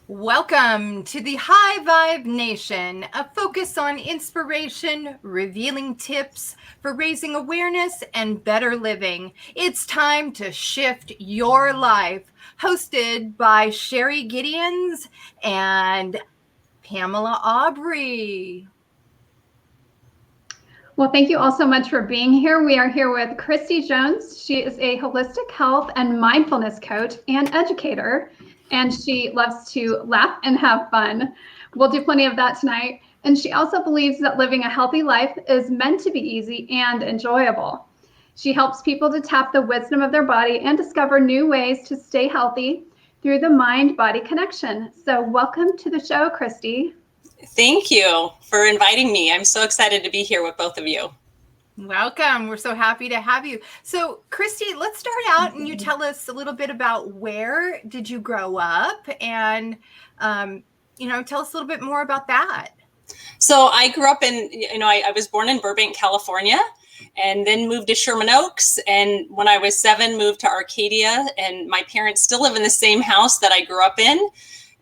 Welcome to the High Vibe Nation, a focus on inspiration, revealing tips for raising awareness and better living. It's time to shift your life. Hosted by Sherry Gideons and Pamela Aubrey. Well, thank you all so much for being here. We are here with Christy Jones. She is a holistic health and mindfulness coach and educator, and she loves to laugh and have fun. We'll do plenty of that tonight. And she also believes that living a healthy life is meant to be easy and enjoyable. She helps people to tap the wisdom of their body and discover new ways to stay healthy through the mind-body connection. So welcome to the show, Christy. Thank you for inviting me. I'm so excited to be here with both of you. Welcome. We're so happy to have you. So, Christy, let's start out and you tell us a little bit about where did you grow up and, tell us a little bit more about that. So I grew up in, I was born in Burbank, California, and then moved to Sherman Oaks. And when I was 7, moved to Arcadia, and my parents still live in the same house that I grew up in.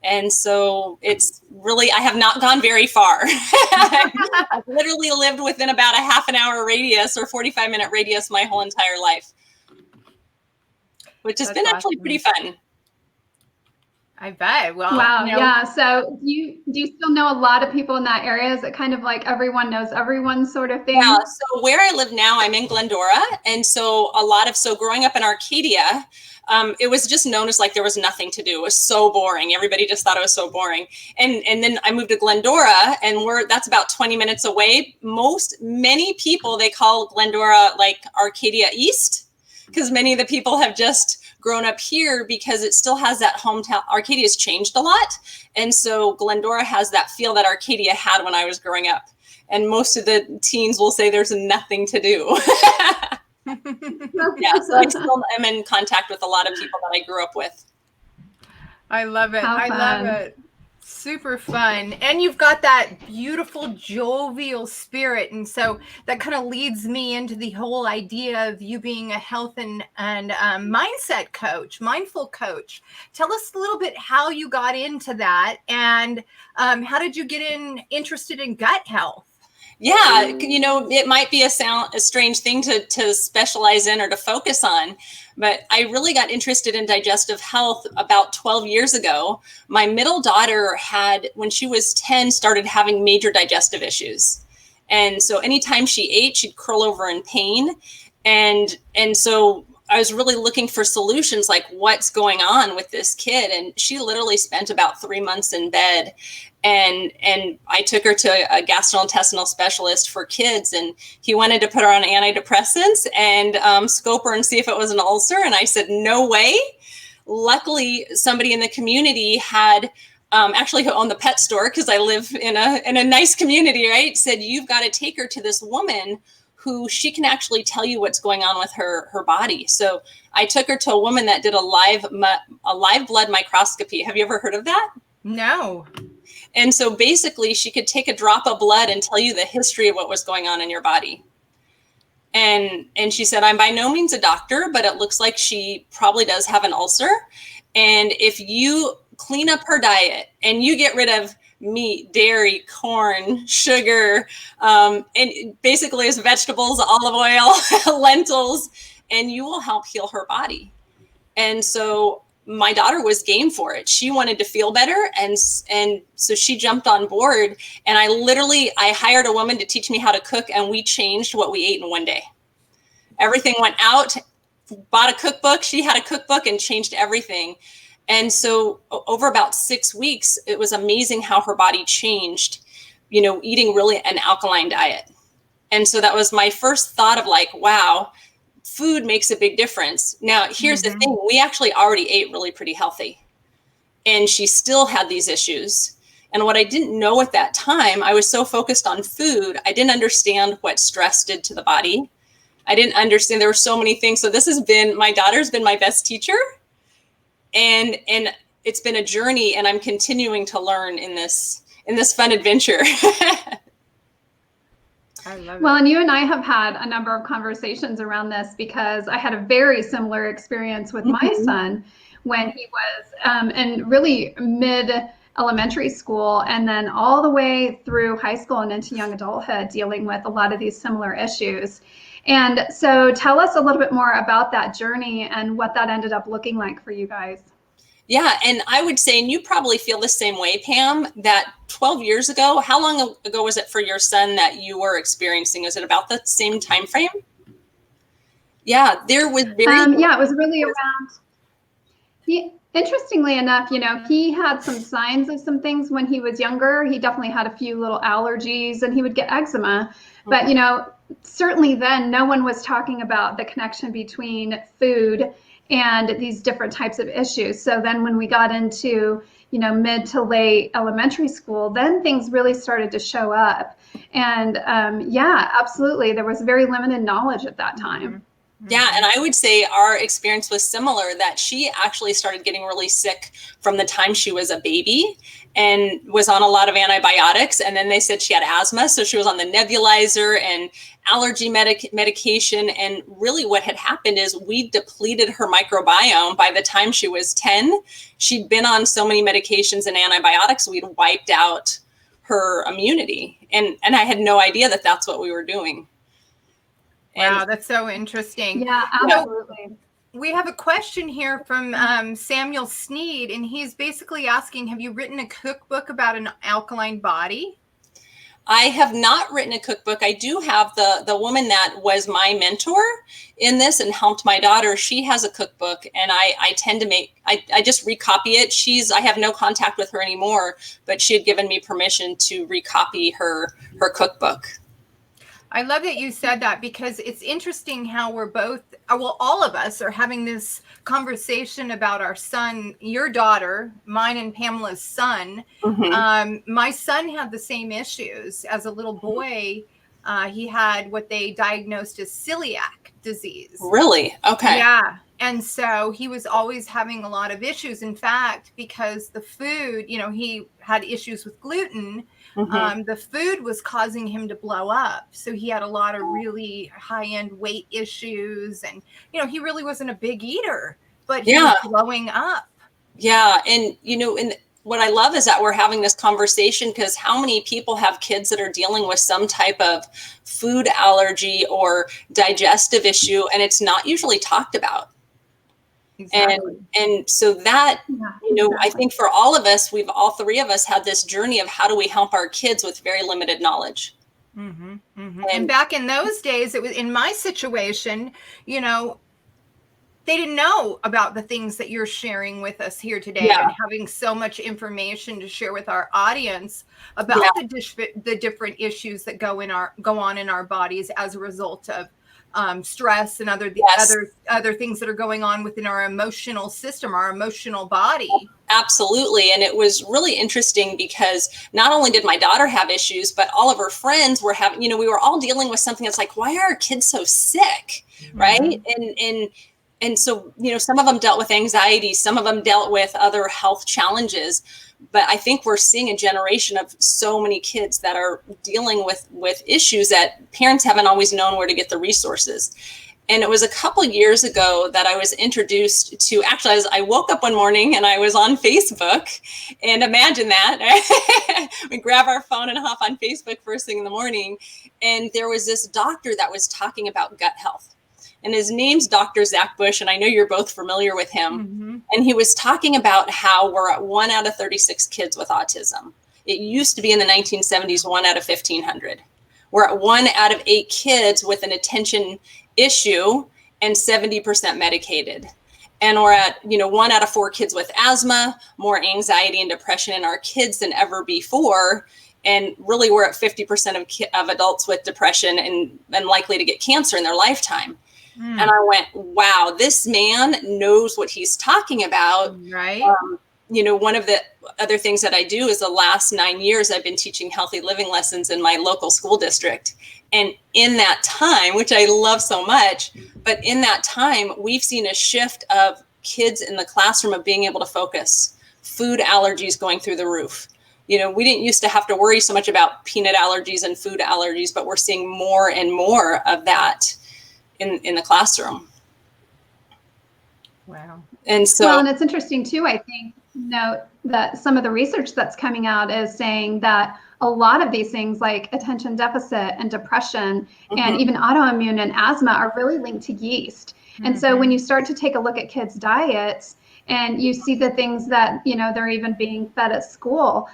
And so it's really, I have not gone very far. I've literally lived within about a half an hour radius or 45-minute radius my whole entire life, which has been actually pretty fun. I bet. Well, wow. Yeah. So do you still know a lot of people in that area? Is it kind of like everyone knows everyone sort of thing? Yeah. So where I live now, I'm in Glendora. And so growing up in Arcadia, it was just known as like there was nothing to do. It was so boring. Everybody just thought it was so boring. And then I moved to Glendora, and that's about 20 minutes away. Many people, they call Glendora like Arcadia East, because many of the people have just grown up here because it still has that hometown. Arcadia's changed a lot. And so Glendora has that feel that Arcadia had when I was growing up. And most of the teens will say there's nothing to do. Yeah, so I still am in contact with a lot of people that I grew up with. I love it. I love it. Super fun. And you've got that beautiful jovial spirit. And so that kind of leads me into the whole idea of you being a health and mindset coach, mindful coach. Tell us a little bit how you got into that and how did you get interested in gut health? Yeah, it might be a strange thing to specialize in or to focus on, but I really got interested in digestive health about 12 years ago. My middle daughter when she was 10, started having major digestive issues. And so anytime she ate, she'd curl over in pain. And so I was really looking for solutions, like what's going on with this kid. And she literally spent about 3 months in bed. And I took her to a gastrointestinal specialist for kids, and he wanted to put her on antidepressants and scope her and see if it was an ulcer. And I said, no way. Luckily, somebody in the community had actually who owned the pet store, because I live in a nice community, right? Said, you've got to take her to this woman who she can actually tell you what's going on with her body. So I took her to a woman that did a live blood microscopy. Have you ever heard of that? No. And so basically she could take a drop of blood and tell you the history of what was going on in your body. And she said, I'm by no means a doctor, but it looks like she probably does have an ulcer. And if you clean up her diet and you get rid of meat, dairy, corn, sugar, and basically it's vegetables, olive oil, lentils, and you will help heal her body. And so my daughter was game for it. She wanted to feel better. And so she jumped on board, and I hired a woman to teach me how to cook, and we changed what we ate in one day. Everything went out, bought a cookbook. She had a cookbook and changed everything. And so over about 6 weeks, it was amazing how her body changed, eating really an alkaline diet. And so that was my first thought of like, wow, food makes a big difference. Now, here's the thing. We actually already ate really pretty healthy, and she still had these issues. And what I didn't know at that time, I was so focused on food, I didn't understand what stress did to the body. I didn't understand there were so many things. So my daughter's been my best teacher. And it's been a journey, and I'm continuing to learn in this fun adventure. I love well, it. And you and I have had a number of conversations around this, because I had a very similar experience with my son. when he was in really mid elementary school, and then all the way through high school and into young adulthood, dealing with a lot of these similar issues. And so tell us a little bit more about that journey and what that ended up looking like for you guys. Yeah, and I would say, and you probably feel the same way, Pam, that 12 years ago, how long ago was it for your son that you were experiencing? Is it about the same time frame? Yeah, there was yeah, it was really around. Interestingly enough, he had some signs of some things when he was younger. He definitely had a few little allergies and he would get eczema. But, certainly then no one was talking about the connection between food and these different types of issues. So then when we got into, mid to late elementary school, then things really started to show up. And yeah, absolutely. There was very limited knowledge at that time. Yeah, and I would say our experience was similar, that she actually started getting really sick from the time she was a baby and was on a lot of antibiotics. And then they said she had asthma. So she was on the nebulizer and allergy medication. And really what had happened is we depleted her microbiome. By the time she was 10, she'd been on so many medications and antibiotics, we'd wiped out her immunity. And I had no idea that that's what we were doing. Wow, that's so interesting. Yeah, absolutely. We have a question here from Samuel Sneed, and he's basically asking, have you written a cookbook about an alkaline body? I have not written a cookbook. I do have the woman that was my mentor in this and helped my daughter. She has a cookbook, and I tend to I just recopy it. I have no contact with her anymore, but she had given me permission to recopy her cookbook. I love that you said that, because it's interesting how we're both, well, all of us are having this conversation about our son, your daughter, mine and Pamela's son. Mm-hmm. My son had the same issues as a little boy. He had what they diagnosed as celiac disease. Really? Okay. Yeah. And so he was always having a lot of issues. In fact, because the food, he had issues with gluten. Mm-hmm. The food was causing him to blow up. So he had a lot of really high-end weight issues. And, he really wasn't a big eater, but he was blowing up. Yeah. And, and what I love is that we're having this conversation, because how many people have kids that are dealing with some type of food allergy or digestive issue, and it's not usually talked about. Exactly. And so that, I think for all of us, all three of us had this journey of how do we help our kids with very limited knowledge. Mm-hmm, mm-hmm. And back in those days, it was in my situation, they didn't know about the things that you're sharing with us here today, and having so much information to share with our audience about the different issues that go on in our bodies as a result of stress and other things that are going on within our emotional system, our emotional body. Absolutely. And it was really interesting, because not only did my daughter have issues, but all of her friends were having, we were all dealing with something that's like, why are our kids so sick? Mm-hmm. Right. And so, some of them dealt with anxiety, some of them dealt with other health challenges. But I think we're seeing a generation of so many kids that are dealing with issues that parents haven't always known where to get the resources. And it was a couple years ago that I was introduced to, actually, I woke up one morning and I was on Facebook, and imagine that. We grab our phone and hop on Facebook first thing in the morning. And there was this doctor that was talking about gut health. And his name's Dr. Zach Bush, and I know you're both familiar with him. Mm-hmm. And he was talking about how we're at 1 out of 36 kids with autism. It used to be in the 1970s, 1 out of 1,500. We're at 1 out of 8 kids with an attention issue and 70% medicated. And we're at, 1 out of 4 kids with asthma, more anxiety and depression in our kids than ever before. And really, we're at 50% of adults with depression and likely to get cancer in their lifetime. Mm. And I went, wow, this man knows what he's talking about. Right. One of the other things that I do is the last 9 years, I've been teaching healthy living lessons in my local school district. And in that time, which I love so much, but in that time, we've seen a shift of kids in the classroom of being able to focus, food allergies going through the roof. We didn't used to have to worry so much about peanut allergies and food allergies, but we're seeing more and more of that in the classroom. Wow. And so, well, and it's interesting too, I think, note that some of the research that's coming out is saying that a lot of these things like attention deficit and depression and even autoimmune and asthma are really linked to yeast. And so when you start to take a look at kids' diets and you see the things that, they're even being fed at school,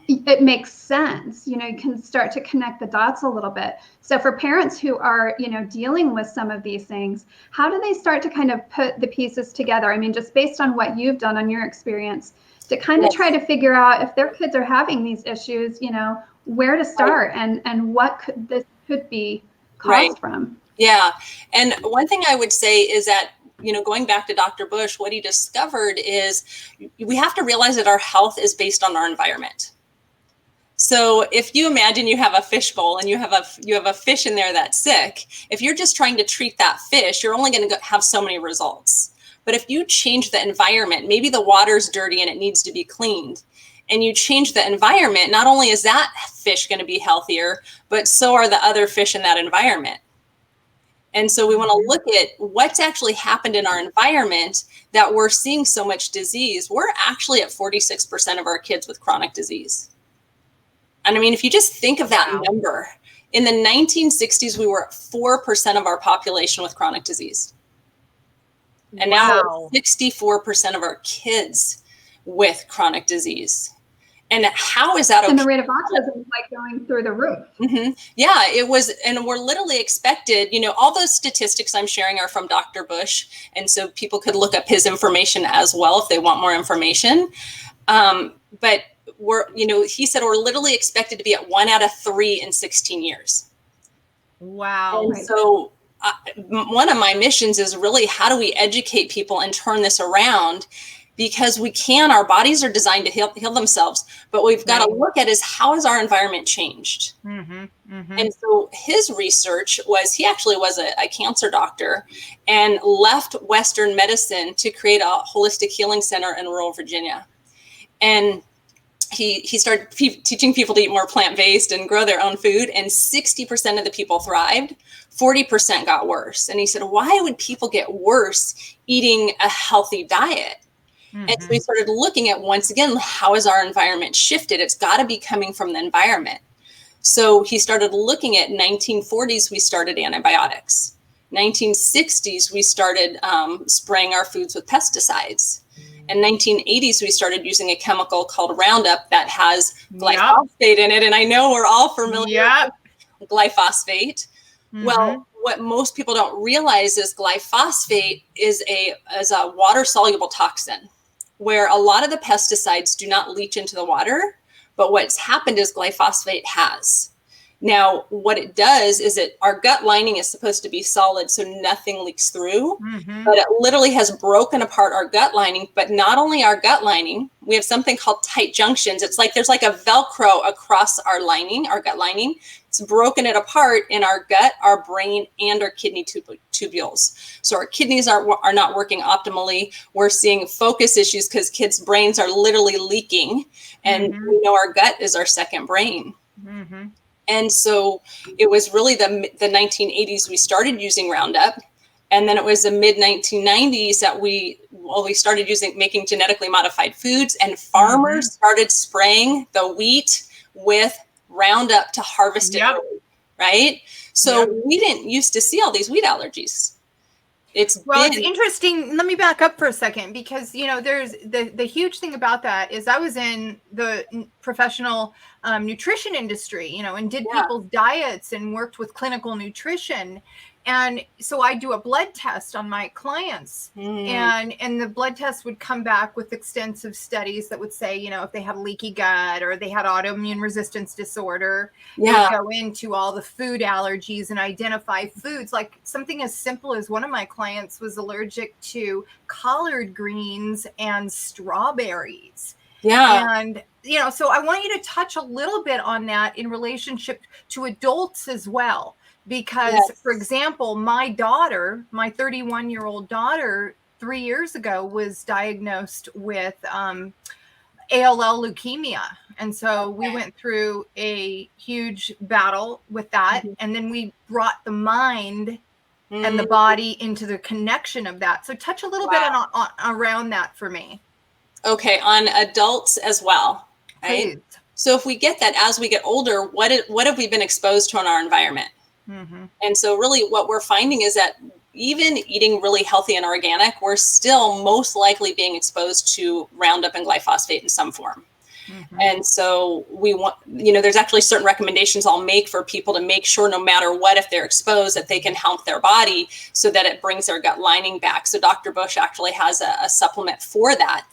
it makes sense. You can start to connect the dots a little bit. So for parents who are, dealing with some of these things, how do they start to kind of put the pieces together? I mean, just based on what you've done on your experience, to kind of try to figure out if their kids are having these issues, where to start and what this could be caused from. Yeah. And one thing I would say is that, going back to Dr. Bush, what he discovered is we have to realize that our health is based on our environment. So if you imagine you have a fish bowl and you have a fish in there that's sick, if you're just trying to treat that fish, you're only going to have so many results. But if you change the environment, maybe the water's dirty and it needs to be cleaned, and you change the environment, not only is that fish going to be healthier, but so are the other fish in that environment. And so we want to look at what's actually happened in our environment that we're seeing so much disease. We're actually at 46% of our kids with chronic disease. And I mean, if you just think of that number, in the 1960s, we were at 4% of our population with chronic disease. And now we're 64% of our kids with chronic disease. And how is that okay? And the rate of autism is like going through the roof. Yeah, it was. And we're literally expected, all those statistics I'm sharing are from Dr. Bush. And so people could look up his information as well if they want more information. But he said we're literally expected to be at 1 out of 3 in 16 years. Wow. And so one of my missions is really how do we educate people and turn this around? Because we can, our bodies are designed to heal themselves, but we've got to look at is how has our environment changed? And so his research was, he actually was a cancer doctor and left Western medicine to create a holistic healing center in rural Virginia. And he started teaching people to eat more plant-based and grow their own food. And 60% of the people thrived, 40% got worse. And he said, why would people get worse eating a healthy diet? And so we started looking at, once again, how has our environment shifted? It's got to be coming from the environment. So he started looking at 1940s, we started antibiotics. 1960s, we started spraying our foods with pesticides. In 1980s, we started using a chemical called Roundup that has glyphosate in it. And I know we're all familiar with glyphosate. Well, what most people don't realize is glyphosate is a water-soluble toxin, where a lot of the pesticides do not leach into the water, but what's happened is glyphosate has. Now, what it does is our gut lining is supposed to be solid so nothing leaks through, but it literally has broken apart our gut lining. But not only our gut lining, we have something called tight junctions. It's like there's like a Velcro across our lining, our gut lining. It's broken it apart in our gut, our brain, and our kidney tubules. So our kidneys are not working optimally. We're seeing focus issues because kids' brains are literally leaking. And we know our gut is our second brain. And so it was really the 1980s we started using Roundup. And then it was the mid 1990s that we started making genetically modified foods, and farmers started spraying the wheat with Roundup to harvest it early, right? So we didn't used to see all these wheat allergies. It's interesting. Let me back up for a second, because there's the huge thing about that is I was in the professional nutrition industry, and did people's diets and worked with clinical nutrition. And so I do a blood test on my clients, and the blood test would come back with extensive studies that would say, if they had leaky gut or they had autoimmune resistance disorder, it would go into all the food allergies and identify foods. Like something as simple as one of my clients was allergic to collard greens and strawberries. And, so I want you to touch a little bit on that in relationship to adults as well. Because, for example, my daughter, my 31-year-old daughter, 3 years ago was diagnosed with ALL leukemia. And so we went through a huge battle with that. And then we brought the mind and the body into the connection of that. So touch a little bit on around that for me. Okay, on adults as well, right? Please. So if we get that as we get older, what have we been exposed to in our environment? And so really what we're finding is that even eating really healthy and organic, we're still most likely being exposed to Roundup and glyphosate in some form. And so we want, there's actually certain recommendations I'll make for people to make sure no matter what, if they're exposed, that they can help their body so that it brings their gut lining back. So Dr. Bush actually has a supplement for that.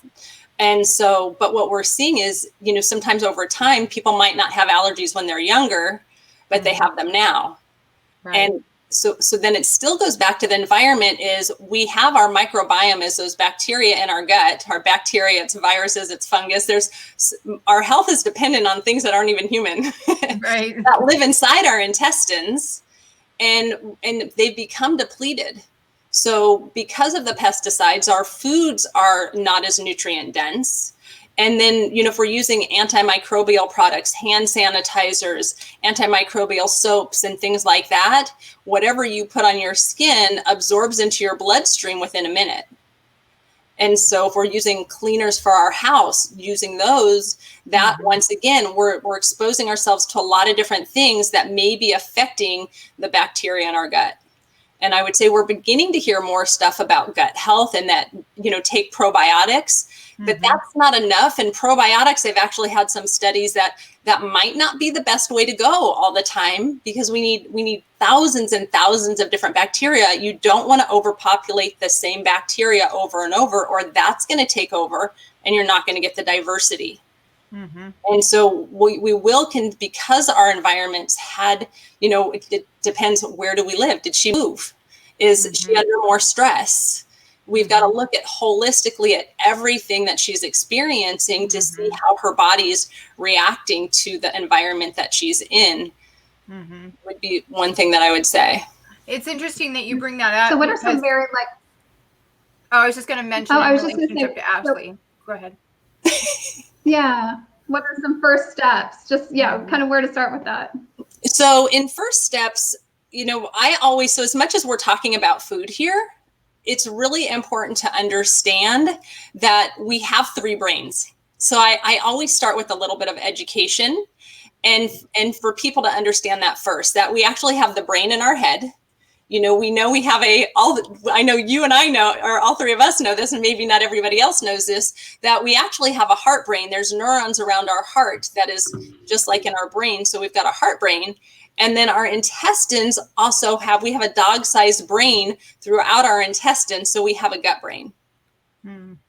And so, but what we're seeing is, sometimes over time, people might not have allergies when they're younger, but they have them now. Right. And so then it still goes back to the environment is we have our microbiome as those bacteria in our gut, our bacteria, it's viruses, it's fungus. Our health is dependent on things that aren't even human, right? That live inside our intestines, and they've become depleted. So because of the pesticides, our foods are not as nutrient dense. And then, if we're using antimicrobial products, hand sanitizers, antimicrobial soaps, and things like that, whatever you put on your skin absorbs into your bloodstream within a minute. And so if we're using cleaners for our house, using those, that once again, we're exposing ourselves to a lot of different things that may be affecting the bacteria in our gut. And I would say we're beginning to hear more stuff about gut health and that, take probiotics, but that's not enough. And probiotics, they've actually had some studies that might not be the best way to go all the time because we need thousands and thousands of different bacteria. You don't want to overpopulate the same bacteria over and over, or that's going to take over and you're not going to get the diversity. And so we because our environments had, it depends, where do we live? Did she move? Is she under more stress? We've got to look at holistically at everything that she's experiencing to see how her body's reacting to the environment that she's in. Would be one thing that I would say. It's interesting that you bring that up. So what are some very I was just going to mention in relationship to Ashley. Go ahead. Yeah. What are some first steps? Just, kind of where to start with that. So in first steps, so as much as we're talking about food here, it's really important to understand that we have three brains. So I always start with a little bit of education and for people to understand that first, that we actually have the brain in our head. We know we have I know you and I know, or all three of us know this, and maybe not everybody else knows this, that we actually have a heart brain. There's neurons around our heart that is just like in our brain. So we've got a heart brain. And then our intestines also we have a dog-sized brain throughout our intestines. So we have a gut brain.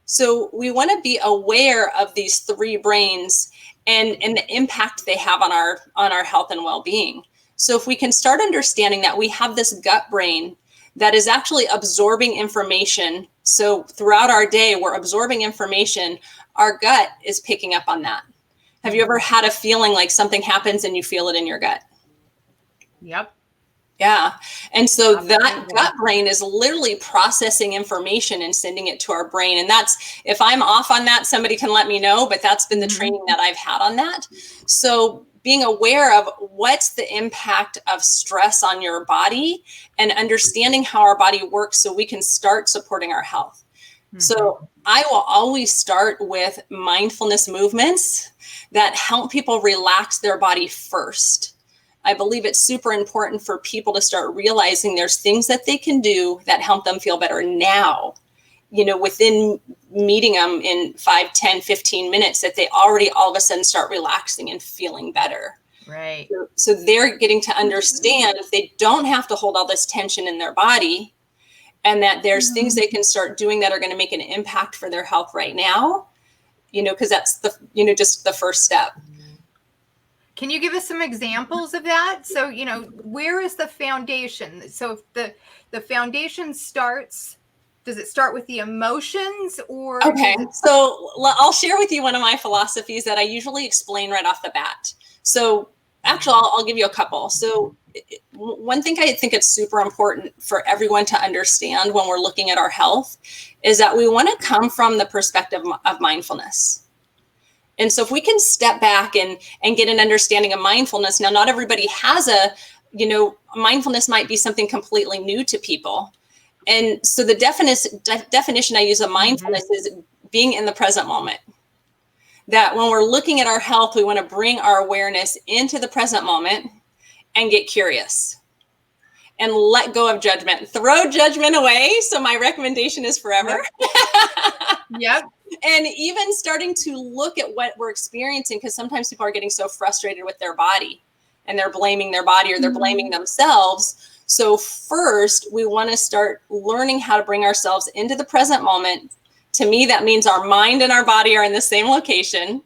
So we want to be aware of these three brains and the impact they have on our health and well-being. So if we can start understanding that we have this gut brain that is actually absorbing information. So throughout our day, we're absorbing information. Our gut is picking up on that. Have you ever had a feeling like something happens and you feel it in your gut? Yep. Yeah. And so that gut brain is literally processing information and sending it to our brain. And that's, if I'm off on that, somebody can let me know, but that's been the training that I've had on that. So being aware of what's the impact of stress on your body and understanding how our body works so we can start supporting our health. So I will always start with mindfulness movements that help people relax their body first. I believe it's super important for people to start realizing there's things that they can do that help them feel better now, within meeting them in 5, 10, 15 minutes, that they already all of a sudden start relaxing and feeling better. Right. So they're getting to understand they don't have to hold all this tension in their body, and that there's things they can start doing that are going to make an impact for their health right now, because that's just the first step. Can you give us some examples of that? So, where is the foundation? So if the foundation starts, does it start with the emotions or? Okay, so I'll share with you one of my philosophies that I usually explain right off the bat. So actually, I'll give you a couple. So one thing I think it's super important for everyone to understand when we're looking at our health is that we want to come from the perspective of mindfulness. And so if we can step back and get an understanding of mindfulness, now not everybody has mindfulness might be something completely new to people. And so the definition I use of mindfulness is being in the present moment. That when we're looking at our health, we want to bring our awareness into the present moment and get curious and let go of judgment. Throw judgment away. So my recommendation is forever. Yep. And even starting to look at what we're experiencing, because sometimes people are getting so frustrated with their body and they're blaming their body or they're blaming themselves. So first, we want to start learning how to bring ourselves into the present moment. To me, that means our mind and our body are in the same location.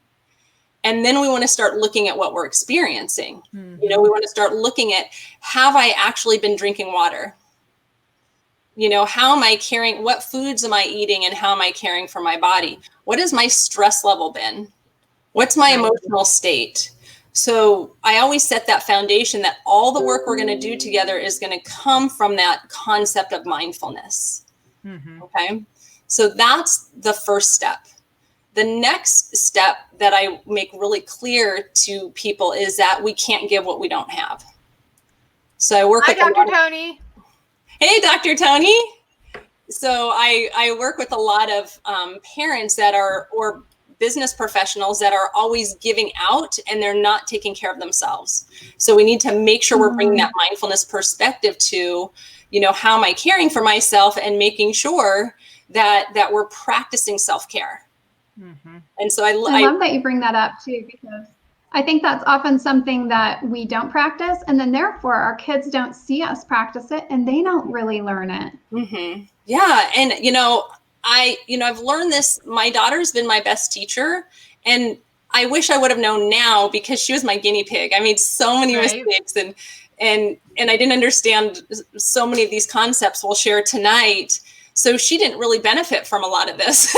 And then we want to start looking at what we're experiencing. We want to start looking at, have I actually been drinking water? How am I caring? What foods am I eating and how am I caring for my body? What has my stress level been? What's my emotional state? So I always set that foundation that all the work we're going to do together is going to come from that concept of mindfulness. Okay. So that's the first step. The next step that I make really clear to people is that we can't give what we don't have. So I work with Dr. Tony. Hey, Dr. Tony. So I work with a lot of parents that are, or business professionals that are always giving out and they're not taking care of themselves. So we need to make sure we're bringing that mindfulness perspective to, how am I caring for myself and making sure that we're practicing self-care. And so I love that you bring that up too, because I think that's often something that we don't practice, and then therefore our kids don't see us practice it and they don't really learn it. Yeah. And, I've learned this. My daughter's been my best teacher, and I wish I would have known now because she was my guinea pig. I made so many mistakes and I didn't understand so many of these concepts we'll share tonight. So she didn't really benefit from a lot of this.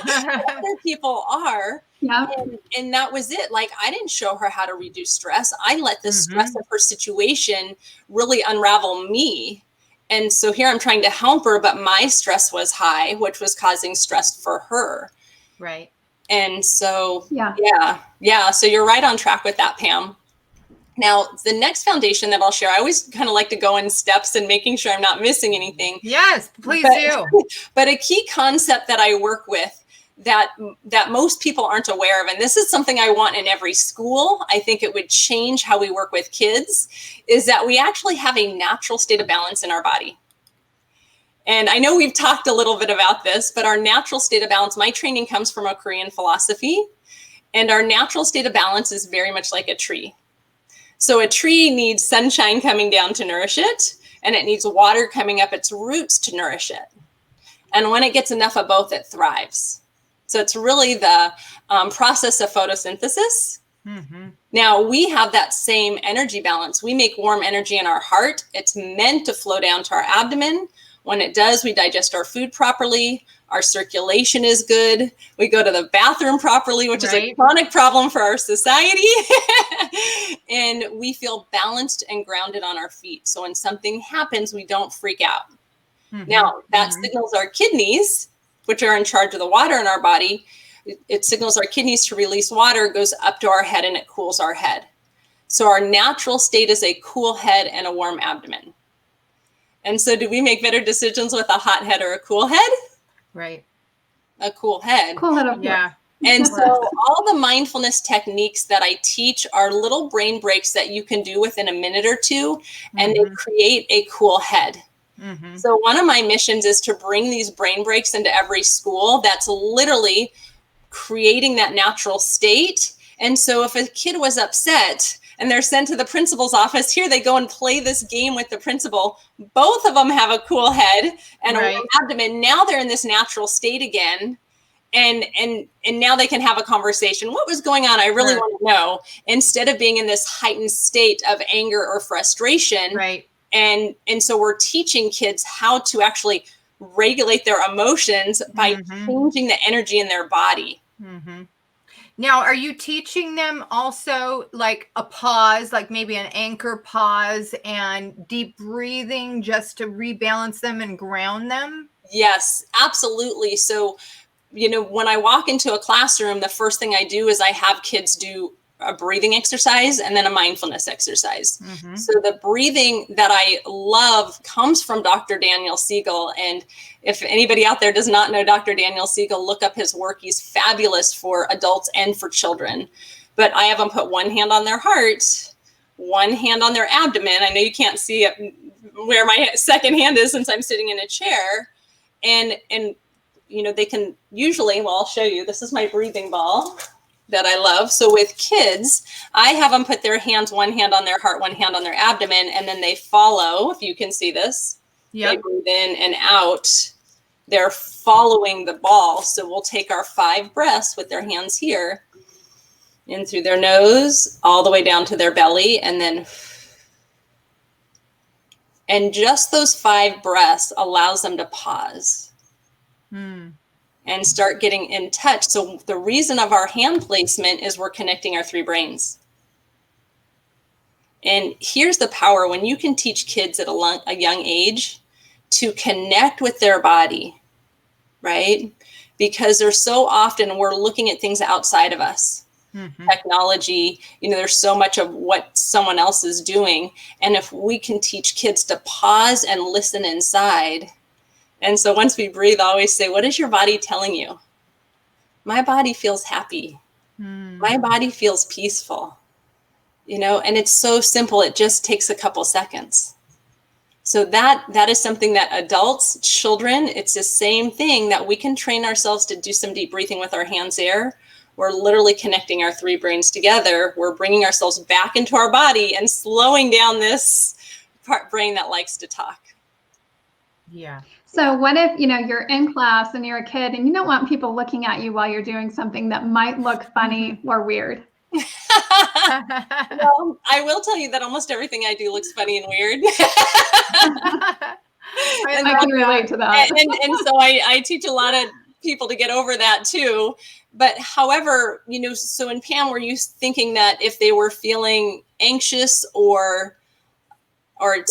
Other people are. Yeah. And that was it. Like, I didn't show her how to reduce stress. I let the stress of her situation really unravel me. And so here I'm trying to help her, but my stress was high, which was causing stress for her. Right. And so, yeah. So you're right on track with that, Pam. Now, the next foundation that I'll share, I always kind of like to go in steps and making sure I'm not missing anything. Yes, please do. But a key concept that I work with that most people aren't aware of, and this is something I want in every school, I think it would change how we work with kids, is that we actually have a natural state of balance in our body. And I know we've talked a little bit about this, but our natural state of balance, my training comes from a Korean philosophy, and our natural state of balance is very much like a tree. So a tree needs sunshine coming down to nourish it, and it needs water coming up its roots to nourish it. And when it gets enough of both, it thrives. So it's really the process of photosynthesis. Now, we have that same energy balance. We make warm energy in our heart. It's meant to flow down to our abdomen. When it does, we digest our food properly. Our circulation is good. We go to the bathroom properly, which is a chronic problem for our society. And we feel balanced and grounded on our feet. So when something happens, we don't freak out. Now, that signals our kidneys, which are in charge of the water in our body. It signals our kidneys to release water, goes up to our head, and it cools our head. So our natural state is a cool head and a warm abdomen. And so do we make better decisions with a hot head or a cool head? Right. A cool head. Cool head, of course. Yeah. And so all the mindfulness techniques that I teach are little brain breaks that you can do within a minute or two, and they create a cool head. So one of my missions is to bring these brain breaks into every school that's literally creating that natural state. And so if a kid was upset and they're sent to the principal's office, here they go and play this game with the principal. Both of them have a cool head and a warm abdomen. Now they're in this natural state again. And now they can have a conversation. What was going on? I really want to know, instead of being in this heightened state of anger or frustration. And so we're teaching kids how to actually regulate their emotions by changing the energy in their body. Now, are you teaching them also like a pause, like maybe an anchor pause and deep breathing just to rebalance them and ground them? Yes, absolutely. So, when I walk into a classroom, the first thing I do is I have kids do a breathing exercise and then a mindfulness exercise. Mm-hmm. So the breathing that I love comes from Dr. Daniel Siegel. And if anybody out there does not know Dr. Daniel Siegel, look up his work. He's fabulous for adults and for children. But I have them put one hand on their heart, one hand on their abdomen. I know you can't see it where my second hand is since I'm sitting in a chair. And you know, they can usually, well, I'll show you. This is my breathing ball that I love. So with kids, I have them put their hands, one hand on their heart, one hand on their abdomen, and then they follow, if you can see this. Yep. They breathe in and out. They're following the ball. So we'll take our 5 breaths with their hands here, in through their nose, all the way down to their belly, and then, and just those 5 breaths allows them to pause. And start getting in touch. So the reason of our hand placement is we're connecting our 3 brains. And here's the power when you can teach kids at a young age to connect with their body, right? Because there's so often we're looking at things outside of us. Mm-hmm. Technology, you know, there's so much of what someone else is doing. And if we can teach kids to pause and listen inside. And so once we breathe, I always say, what is your body telling you? My body feels happy. My body feels peaceful, you know, and it's so simple. It just takes a couple seconds. So that is something that adults, children, it's the same thing that we can train ourselves to do some deep breathing with our hands there. We're literally connecting our 3 brains together. We're bringing ourselves back into our body and slowing down this brain that likes to talk. Yeah. So what if, you know, you're in class and you're a kid and you don't want people looking at you while you're doing something that might look funny or weird? Well, I will tell you that almost everything I do looks funny and weird. I can relate to that. And so I teach a lot of people to get over that too. But however, you know, so in Pam, were you thinking that if they were feeling anxious or maybe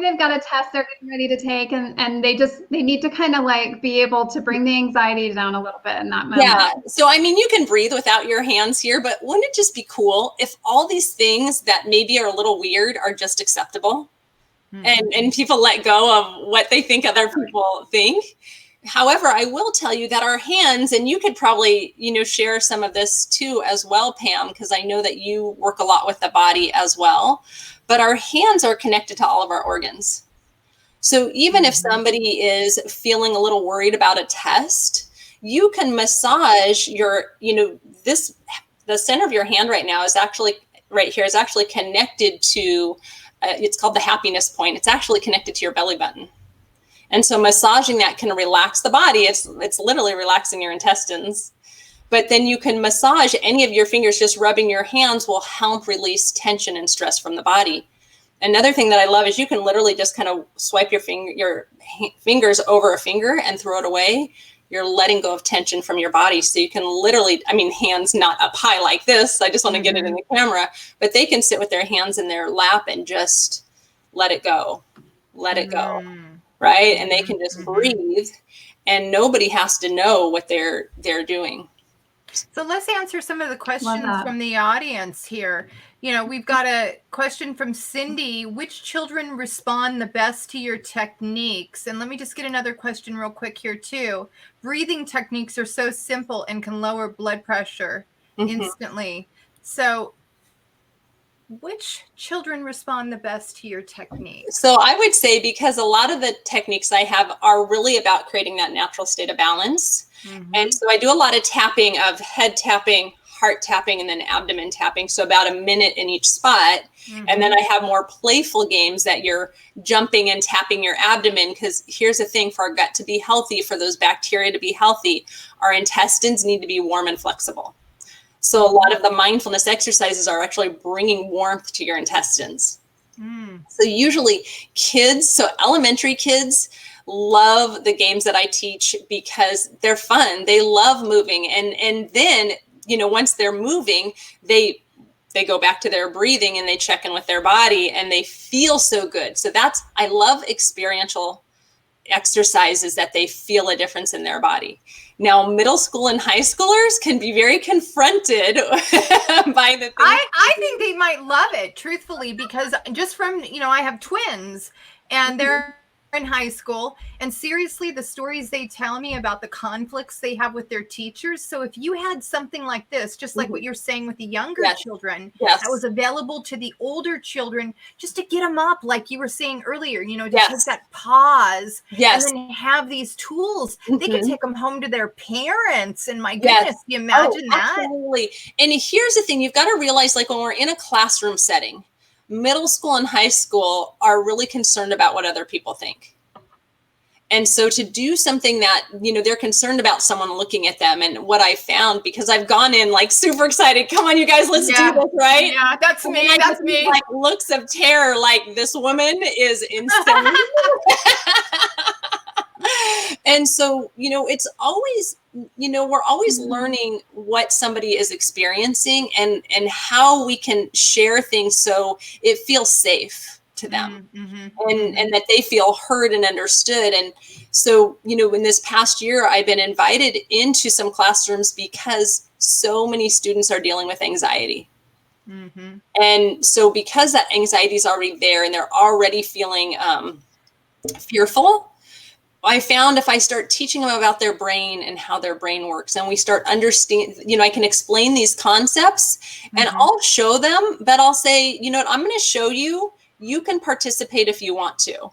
they've got a test they're getting ready to take and they need to kind of like be able to bring the anxiety down a little bit in that moment. Yeah. So, I mean, you can breathe without your hands here, but wouldn't it just be cool if all these things that maybe are a little weird are just acceptable? Mm-hmm. And people let go of what they think other people think? However, I will tell you that our hands, and you could probably, you know, share some of this too as well, Pam, because I know that you work a lot with the body as well, but our hands are connected to all of our organs. So even if somebody is feeling a little worried about a test, you can massage your, you know, the center of your hand right now is actually, right here is actually connected to, it's called the happiness point. It's actually connected to your belly button. And so massaging that can relax the body. It's literally relaxing your intestines. But then you can massage any of your fingers, just rubbing your hands will help release tension and stress from the body. Another thing that I love is you can literally just kind of swipe your fingers over a finger and throw it away. You're letting go of tension from your body. So you can literally, I mean, hands not up high like this. I just want to get it in the camera, but they can sit with their hands in their lap and just let it go. Let it go. Right? And they can just breathe and nobody has to know what they're doing. So let's answer some of the questions from the audience here. You know, we've got a question from Cindy. Which children respond the best to your techniques? And let me just get another question real quick here too. Breathing techniques are so simple and can lower blood pressure instantly. So which children respond the best to your techniques? So I would say, because a lot of the techniques I have are really about creating that natural state of balance. And so I do a lot of tapping, of head tapping, heart tapping, and then abdomen tapping. So about a minute in each spot. And then I have more playful games that you're jumping and tapping your abdomen. Because here's the thing, for our gut to be healthy, for those bacteria to be healthy, our intestines need to be warm and flexible. So a lot of the mindfulness exercises are actually bringing warmth to your intestines. So usually kids, so elementary kids, love the games that I teach because they're fun. They love moving. And then, you know, once they're moving, they go back to their breathing and they check in with their body and they feel so good. So I love experiential exercises that they feel a difference in their body. Now, middle school and high schoolers can be very confronted by the things. I think they might love it, truthfully, because just from, I have twins and they're in high school, and seriously, the stories they tell me about the conflicts they have with their teachers. So if you had something like this, just like what you're saying with the younger children, that was available to the older children, just to get them up, like you were saying earlier, to take that pause and then have these tools. They can take them home to their parents. And my goodness, you imagine that? Absolutely. And here's the thing, you've got to realize, like when we're in a classroom setting, middle school and high school are really concerned about what other people think. And so to do something that, they're concerned about someone looking at them. And what I found, because I've gone in like super excited, come on, you guys, let's do this, right? Yeah, that's me. That's me. Like looks of terror, like this woman is insane. And so, it's always, we're always learning what somebody is experiencing and how we can share things so it feels safe to them and that they feel heard and understood. And so, in this past year, I've been invited into some classrooms because so many students are dealing with anxiety. And so because that anxiety is already there and they're already feeling fearful, I found if I start teaching them about their brain and how their brain works, and we start understanding, I can explain these concepts and I'll show them, but I'll say, I'm going to show you, you can participate if you want to.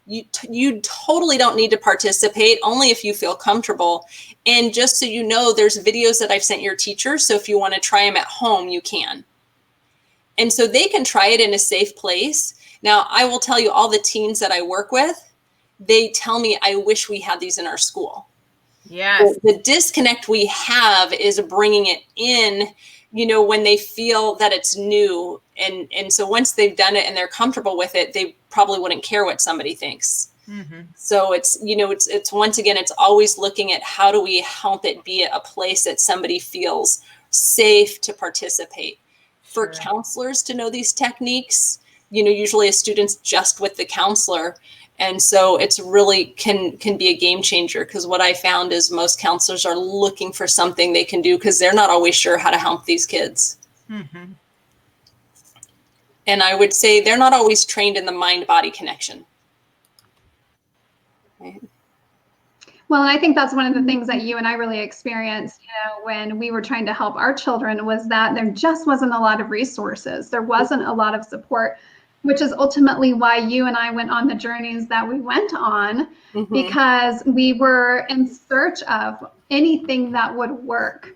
You totally don't need to participate, only if you feel comfortable. And just so you know, there's videos that I've sent your teachers. So if you want to try them at home, you can. And so they can try it in a safe place. Now, I will tell you, all the teens that I work with, they tell me, I wish we had these in our school. Yes. The disconnect we have is bringing it in, when they feel that it's new. And so once they've done it and they're comfortable with it, they probably wouldn't care what somebody thinks. So it's, it's once again, it's always looking at how do we help it be a place that somebody feels safe to participate. For counselors to know these techniques, usually a student's just with the counselor. And so it's really can be a game changer, because what I found is most counselors are looking for something they can do because they're not always sure how to help these kids. And I would say they're not always trained in the mind-body connection. Right? Well, and I think that's one of the things that you and I really experienced, when we were trying to help our children, was that there just wasn't a lot of resources. There wasn't a lot of support, which is ultimately why you and I went on the journeys that we went on, because we were in search of anything that would work.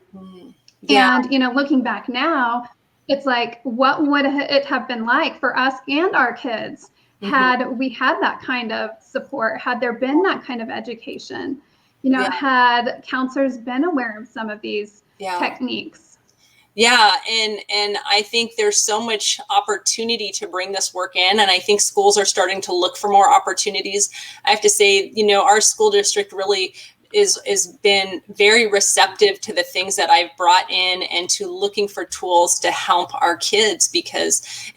And, looking back now, it's like, what would it have been like for us and our kids had we had that kind of support, had there been that kind of education, had counselors been aware of some of these techniques? Yeah. And I think there's so much opportunity to bring this work in. And I think schools are starting to look for more opportunities. I have to say, our school district really is been very receptive to the things that I've brought in and to looking for tools to help our kids,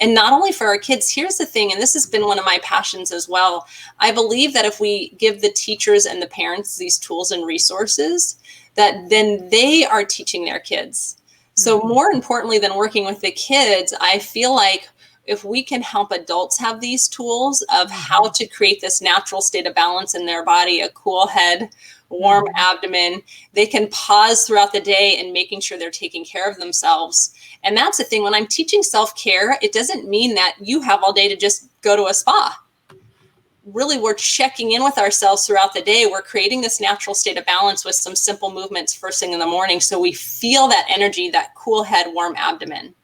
and not only for our kids, here's the thing, and this has been one of my passions as well. I believe that if we give the teachers and the parents these tools and resources, that then they are teaching their kids. So more importantly than working with the kids, I feel like if we can help adults have these tools of how to create this natural state of balance in their body, a cool head, warm abdomen, they can pause throughout the day and making sure they're taking care of themselves. And that's the thing, when I'm teaching self-care, it doesn't mean that you have all day to just go to a spa. Really, we're checking in with ourselves throughout the day. We're creating this natural state of balance with some simple movements first thing in the morning. So we feel that energy, that cool head, warm abdomen.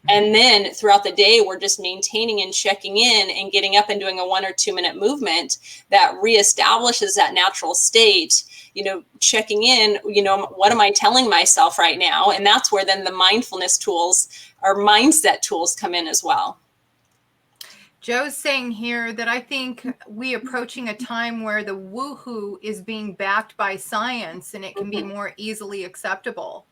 And then throughout the day, we're just maintaining and checking in and getting up and doing a 1 or 2 minute movement that reestablishes that natural state, checking in, what am I telling myself right now? And that's where then the mindfulness tools or mindset tools come in as well. Joe's saying here that I think we approaching a time where the woohoo is being backed by science and it can be more easily acceptable.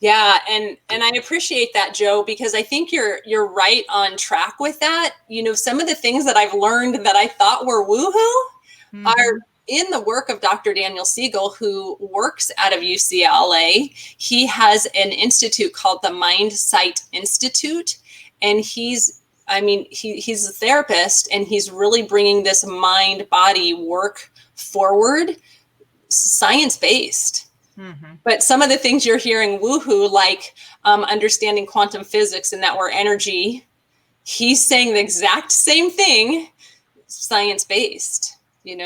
Yeah, and I appreciate that, Joe, because I think you're right on track with that. Some of the things that I've learned that I thought were woohoo in the work of Dr. Daniel Siegel, who works out of UCLA, he has an institute called the Mind Sight Institute. And he's a therapist, and he's really bringing this mind body work forward, science-based. Mm-hmm. But some of the things you're hearing woohoo, like understanding quantum physics and that we're energy, he's saying the exact same thing, science-based.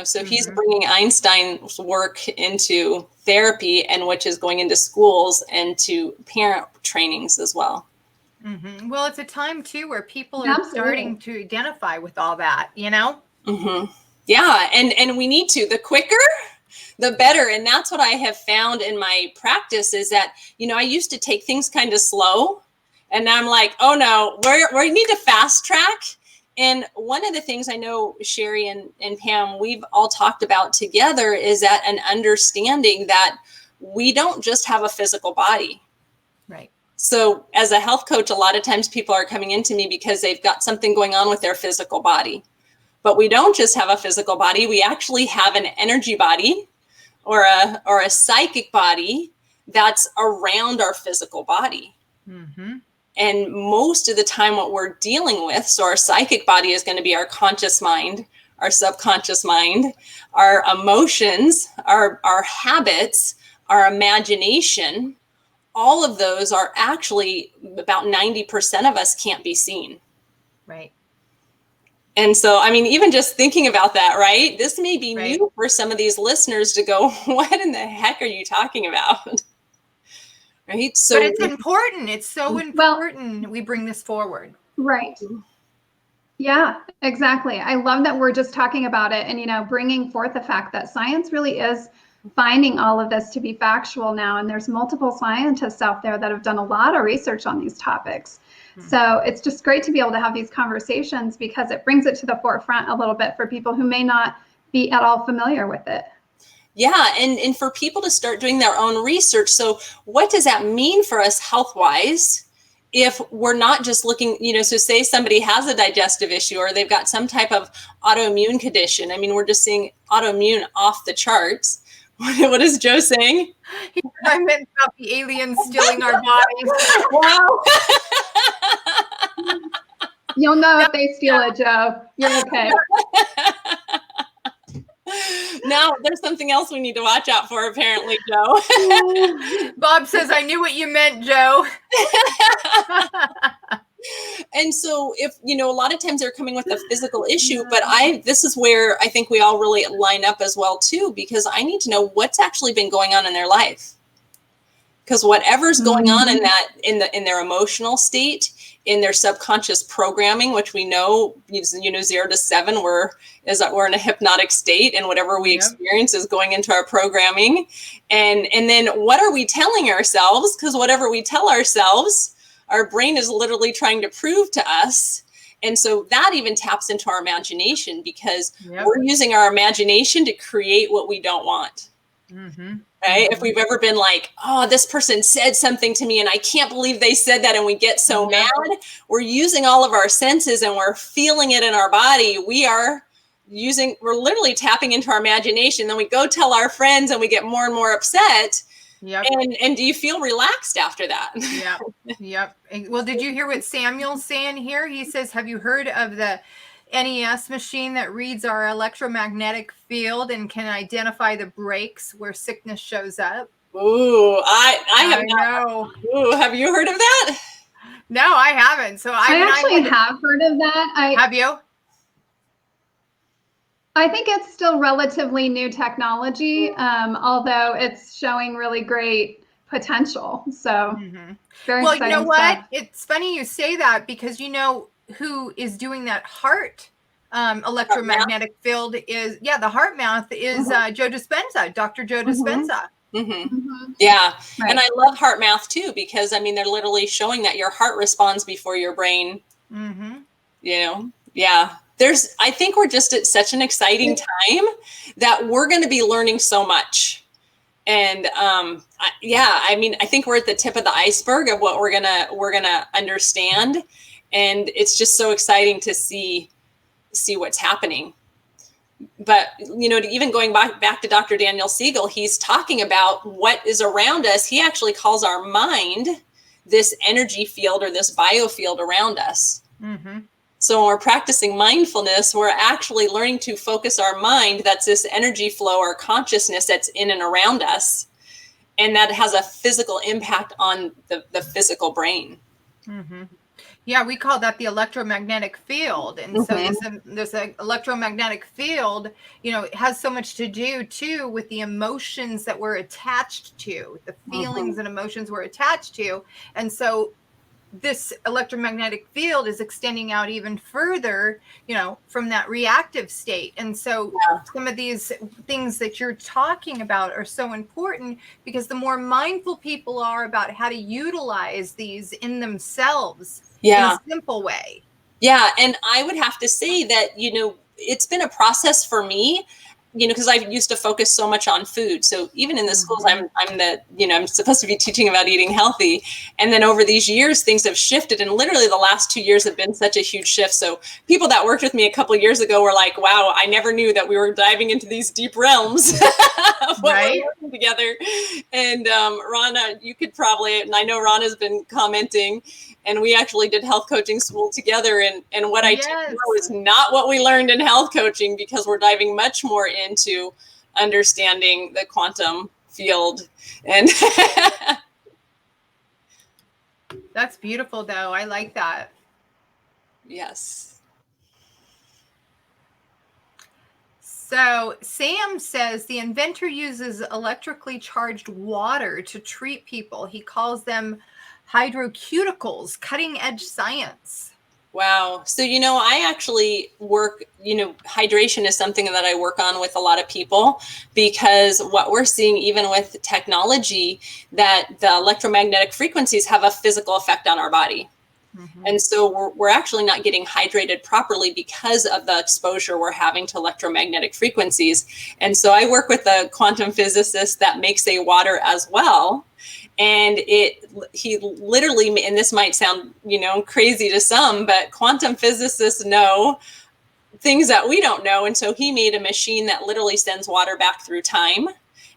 So he's bringing Einstein's work into therapy, and which is going into schools and to parent trainings as well. Mm-hmm. Well, it's a time too where people are starting to identify with all that, Mm-hmm. Yeah, and we need to. The quicker, the better. And that's what I have found in my practice is that, I used to take things kind of slow, and now I'm like, oh no, we need to fast track. And one of the things I know Sherry and Pam, we've all talked about together is that an understanding that we don't just have a physical body. Right. So as a health coach, a lot of times people are coming into me because they've got something going on with their physical body. But we don't just have a physical body. We actually have an energy body or a psychic body that's around our physical body. Mm-hmm. And most of the time what we're dealing with, so our psychic body is going to be our conscious mind, our subconscious mind, our emotions, our habits, our imagination. All of those are actually about 90% of us can't be seen. Right. And so, even just thinking about that, right? This may be new for some of these listeners to go, what in the heck are you talking about? Right. So, but it's important. It's so important we bring this forward. Right. Yeah, exactly. I love that we're just talking about it and, bringing forth the fact that science really is finding all of this to be factual now. And there's multiple scientists out there that have done a lot of research on these topics. So it's just great to be able to have these conversations because it brings it to the forefront a little bit for people who may not be at all familiar with it. Yeah. And for people to start doing their own research. So what does that mean for us health-wise? If we're not just looking, so say somebody has a digestive issue or they've got some type of autoimmune condition. We're just seeing autoimmune off the charts. What is Joe saying? I meant about the aliens stealing our bodies. Wow. You'll know if they steal it, Joe. You're okay. Now there's something else we need to watch out for, apparently, Joe. Bob says, I knew what you meant, Joe. And so if, a lot of times they're coming with a physical issue, but this is where I think we all really line up as well, too, because I need to know what's actually been going on in their life. Because whatever's going on in their emotional state, in their subconscious programming, which we know, 0 to 7, we're in a hypnotic state, and whatever we experience is going into our programming. And then what are we telling ourselves? Because whatever we tell ourselves, our brain is literally trying to prove to us. And so that even taps into our imagination because we're using our imagination to create what we don't want. Mm-hmm. Right? If we've ever been like, oh, this person said something to me and I can't believe they said that, and we get so mad, we're using all of our senses and we're feeling it in our body. We're literally tapping into our imagination. Then we go tell our friends and we get more and more upset. Yep. And do you feel relaxed after that? Yep. Well, did you hear what Samuel's saying here? He says, have you heard of the NES machine that reads our electromagnetic field and can identify the breaks where sickness shows up? Ooh, I have not. Know. Ooh, have you heard of that? No, I haven't. So I actually have heard of that. Have you? I think it's still relatively new technology, although it's showing really great potential. So very well, exciting you know what? stuff. It's funny you say that because who is doing that heart electromagnetic field is the heart mouth is Joe Dispenza, Dr. Joe Dispenza. Yeah. Right. And I love heart mouth too, because they're literally showing that your heart responds before your brain. Yeah. I think we're just at such an exciting time that we're going to be learning so much. And I think we're at the tip of the iceberg of what we're gonna understand. And it's just so exciting to see what's happening. But, even going back to Dr. Daniel Siegel, he's talking about what is around us. He actually calls our mind this energy field or this biofield around us. Mm-hmm. So when we're practicing mindfulness, we're actually learning to focus our mind. That's this energy flow or consciousness that's in and around us. And that has a physical impact on the physical brain. Mm-hmm. Yeah, we call that the electromagnetic field. And so this electromagnetic field, it has so much to do too with the emotions that we're attached to, the feelings and emotions we're attached to. And so this electromagnetic field is extending out even further, from that reactive state. And so some of these things that you're talking about are so important, because the more mindful people are about how to utilize these in themselves in a simple way. Yeah. And I would have to say that, it's been a process for me, because I used to focus so much on food. So even in the schools, I'm supposed to be teaching about eating healthy. And then over these years, things have shifted. And literally the last 2 years have been such a huge shift. So people that worked with me a couple of years ago were like, wow, I never knew that we were diving into these deep realms of what we're working together. And Rana, you could probably, and I know Rana's been commenting, and we actually did health coaching school together. And what I took was not what we learned in health coaching, because we're diving much more into understanding the quantum field. And that's beautiful, though. I like that. Yes. So Sam says the inventor uses electrically charged water to treat people. He calls them hydrocuticles, cutting edge science. Wow. So, I actually work, hydration is something that I work on with a lot of people, because what we're seeing, even with technology, that the electromagnetic frequencies have a physical effect on our body. Mm-hmm. And so we're actually not getting hydrated properly because of the exposure we're having to electromagnetic frequencies. And so I work with a quantum physicist that makes a water as well. And he literally, and this might sound, crazy to some, but quantum physicists know things that we don't know. And so he made a machine that literally sends water back through time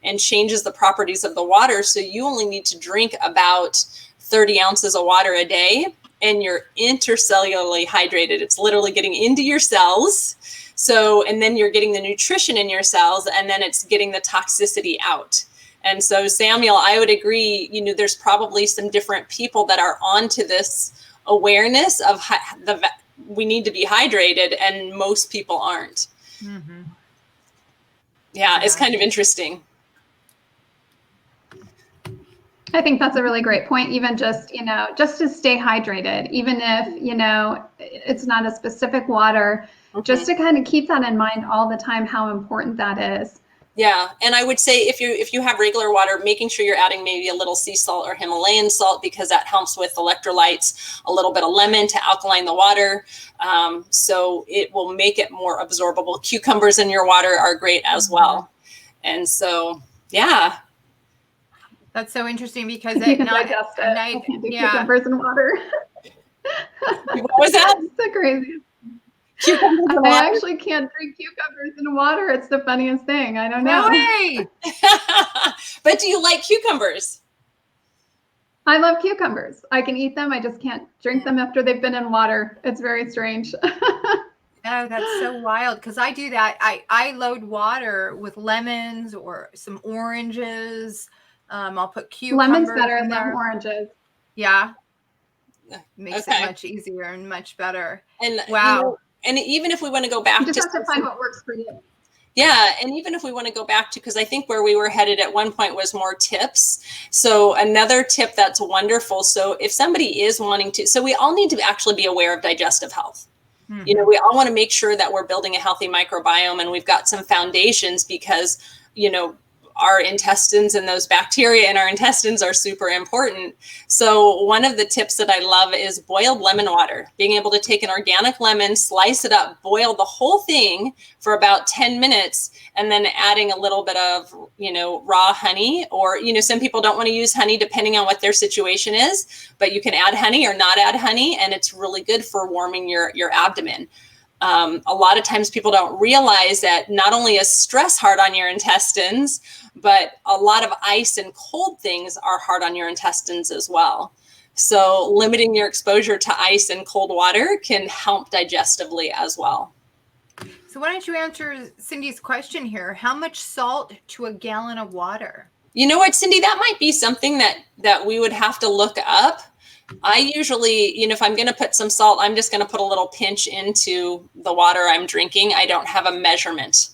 and changes the properties of the water. So you only need to drink about 30 ounces of water a day, and you're intercellularly hydrated. It's literally getting into your cells. So, and then you're getting the nutrition in your cells, and then it's getting the toxicity out. And so, Samuel, I would agree, there's probably some different people that are onto this awareness of we need to be hydrated, and most people aren't. Mm-hmm. Yeah, it's kind of interesting. I think that's a really great point. Even just to stay hydrated, even if, it's not a specific water, just to kind of keep that in mind all the time, how important that is. Yeah. And I would say if you have regular water, making sure you're adding maybe a little sea salt or Himalayan salt, because that helps with electrolytes, a little bit of lemon to alkaline the water. So it will make it more absorbable. Cucumbers in your water are great as well. And so, yeah. That's so interesting, because I can't do cucumbers in water. What was that? It's so crazy. I actually can't drink cucumbers in water. It's the funniest thing. I don't know. No way. But do you like cucumbers? I love cucumbers. I can eat them. I just can't drink them after they've been in water. It's very strange. Oh, that's so wild, because I do that. I load water with lemons or some oranges. I'll put cucumbers. Lemons better than oranges. Yeah. Makes it much easier and much better. And wow. And even if we want to go back, you just have to find what works for you. Yeah. And even if we want to go back to, because I think where we were headed at one point was more tips. So another tip that's wonderful. So if somebody is wanting to, so we all need to actually be aware of digestive health. Mm-hmm. We all want to make sure that we're building a healthy microbiome, and we've got some foundations, because, our intestines and those bacteria in our intestines are super important. So one of the tips that I love is boiled lemon water, being able to take an organic lemon, slice it up, boil the whole thing for about 10 minutes, and then adding a little bit of, raw honey, or, some people don't want to use honey depending on what their situation is, but you can add honey or not add honey. And it's really good for warming your abdomen. A lot of times people don't realize that not only is stress hard on your intestines, but a lot of ice and cold things are hard on your intestines as well. So limiting your exposure to ice and cold water can help digestively as well. So why don't you answer Cindy's question here? How much salt to a gallon of water? You know what, Cindy, that might be something that we would have to look up. I usually, if I'm going to put some salt, I'm just going to put a little pinch into the water I'm drinking. I don't have a measurement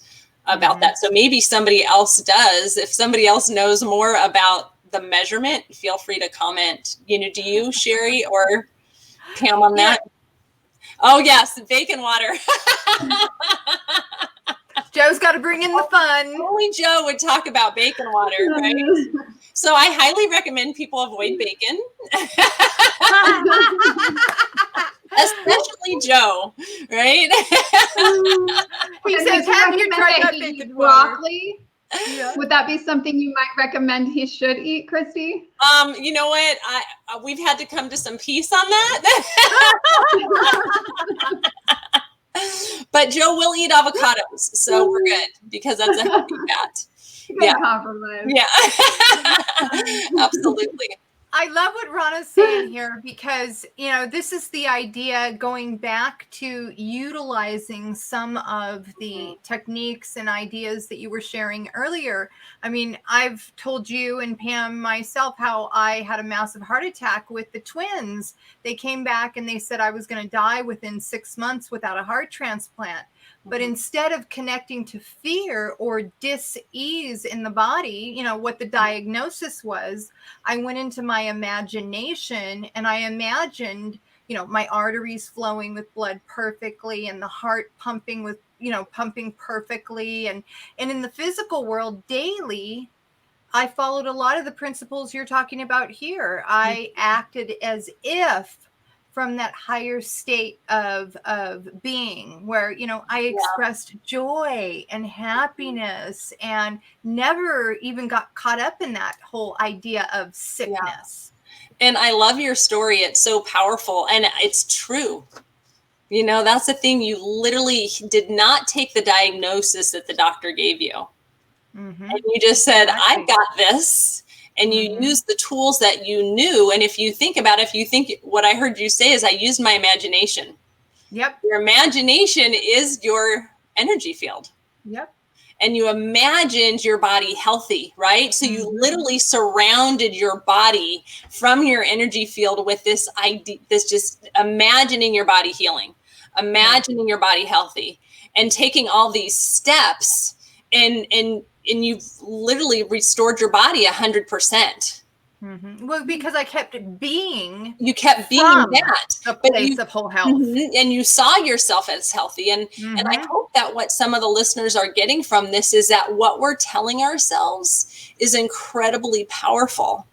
about that. So maybe somebody else does. If somebody else knows more about the measurement, feel free to comment. Do you, Sherry or Pam, on that? Oh, yes, bacon water. Joe's got to bring in the fun. Only Joe would talk about bacon water, right? So I highly recommend people avoid bacon. Especially Joe, right? He says, have you tried that bacon broccoli? Yeah. Would that be something you might recommend he should eat, Christy? You know what? We've had to come to some peace on that. But Joe will eat avocados, so we're good because that's a healthy fat. Yeah. Compromise. Yeah. Absolutely. I love what Rana's saying here because, this is the idea going back to utilizing some of the techniques and ideas that you were sharing earlier. I mean, I've told you and Pam myself how I had a massive heart attack with the twins. They came back and they said I was going to die within 6 months without a heart transplant. But instead of connecting to fear or dis-ease in the body, what the diagnosis was, I went into my imagination and I imagined, my arteries flowing with blood perfectly and the heart pumping with, pumping perfectly. And in the physical world daily, I followed a lot of the principles you're talking about here. I acted as if from that higher state of being where, I expressed joy and happiness and never even got caught up in that whole idea of sickness. Yeah. And I love your story. It's so powerful and it's true. That's the thing. You literally did not take the diagnosis that the doctor gave you. And you just said, I've got this. And you use the tools that you knew. And if you think about it, what I heard you say is I used my imagination. Yep. Your imagination is your energy field. Yep. And you imagined your body healthy, right? So you literally surrounded your body from your energy field with this idea, this just imagining your body healing, imagining your body healthy, and taking all these steps and you've literally restored your body 100%. Well, because I kept being. You kept being that. The place of whole health. And you saw yourself as healthy. And I hope that what some of the listeners are getting from this is that what we're telling ourselves is incredibly powerful.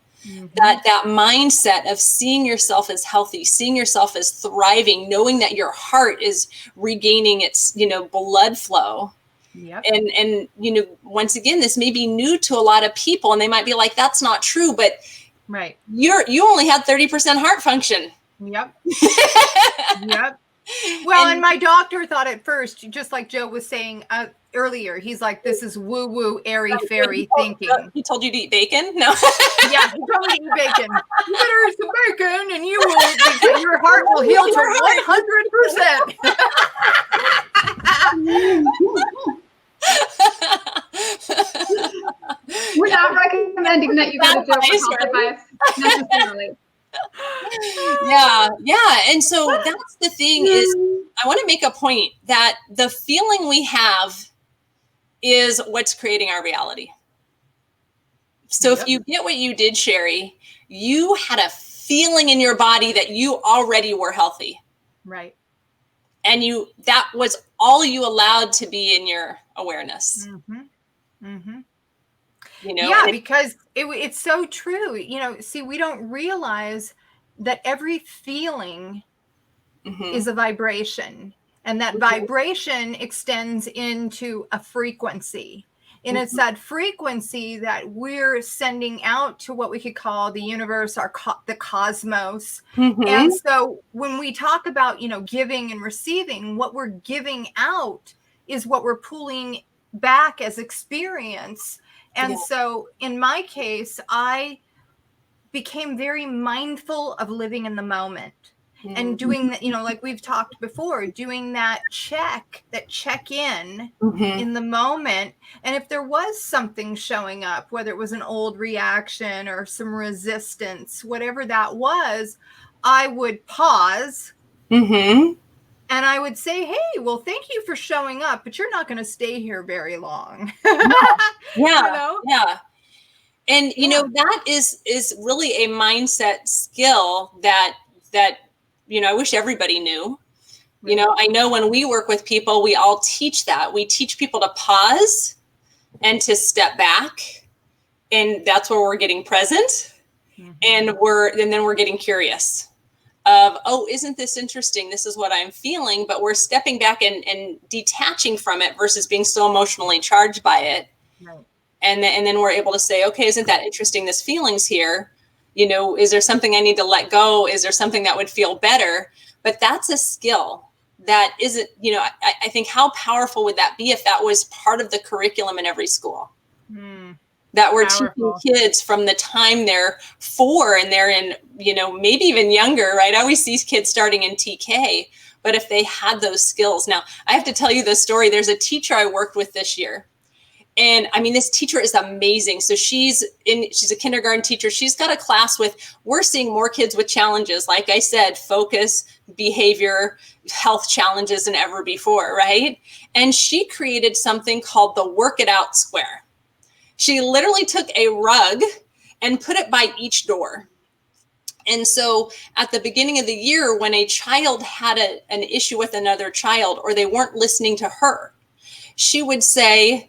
That mindset of seeing yourself as healthy, seeing yourself as thriving, knowing that your heart is regaining its, blood flow. Yep. And once again, this may be new to a lot of people and they might be like, that's not true, but right. You only had 30% heart function. Yep. Yep. Well, and my doctor thought at first, just like Joe was saying earlier, he's like, this is woo-woo, airy-fairy thinking. He told you to eat bacon? No. Yeah, he told me to eat bacon. You better eat some bacon and you will, your heart will heal to 100%. We're not recommending that you go to jail for health advice necessarily. Yeah. And so that's the thing is I want to make a point that the feeling we have is what's creating our reality. So if you get what you did, Sherry, you had a feeling in your body that you already were healthy. Right. And that was all you allowed to be in your awareness. Yeah, because it's so true. See, we don't realize that every feeling is a vibration, and that vibration extends into a frequency. And it's that frequency that we're sending out to what we could call the universe, the cosmos. And so when we talk about, giving and receiving, what we're giving out is what we're pulling back as experience. And so in my case, I became very mindful of living in the moment. And doing that, like we've talked before, doing that check in in the moment. And if there was something showing up, whether it was an old reaction or some resistance, whatever that was, I would pause and I would say, hey, well, thank you for showing up, but you're not going to stay here very long. Yeah. And, that is really a mindset skill that, I wish everybody knew. I know when we work with people, we all teach that. We teach people to pause and to step back. And that's where we're getting present. And then we're getting curious of, oh, isn't this interesting? This is what I'm feeling. But we're stepping back and detaching from it versus being so emotionally charged by it. Right. And then we're able to say, okay, isn't that interesting? This feeling's here. Is there something I need to let go? Is there something that would feel better? But that's a skill that isn't, I think how powerful would that be if that was part of the curriculum in every school? That we're teaching kids from the time they're 4 and they're in, maybe even younger, right? I always see kids starting in TK, but if they had those skills. Now, I have to tell you this story. There's a teacher I worked with this year. And I mean, this teacher is amazing. So she's a kindergarten teacher. She's got a class we're seeing more kids with challenges. Like I said, focus, behavior, health challenges than ever before, right? And she created something called the Work It Out Square. She literally took a rug and put it by each door. And so at the beginning of the year, when a child had an issue with another child or they weren't listening to her, she would say,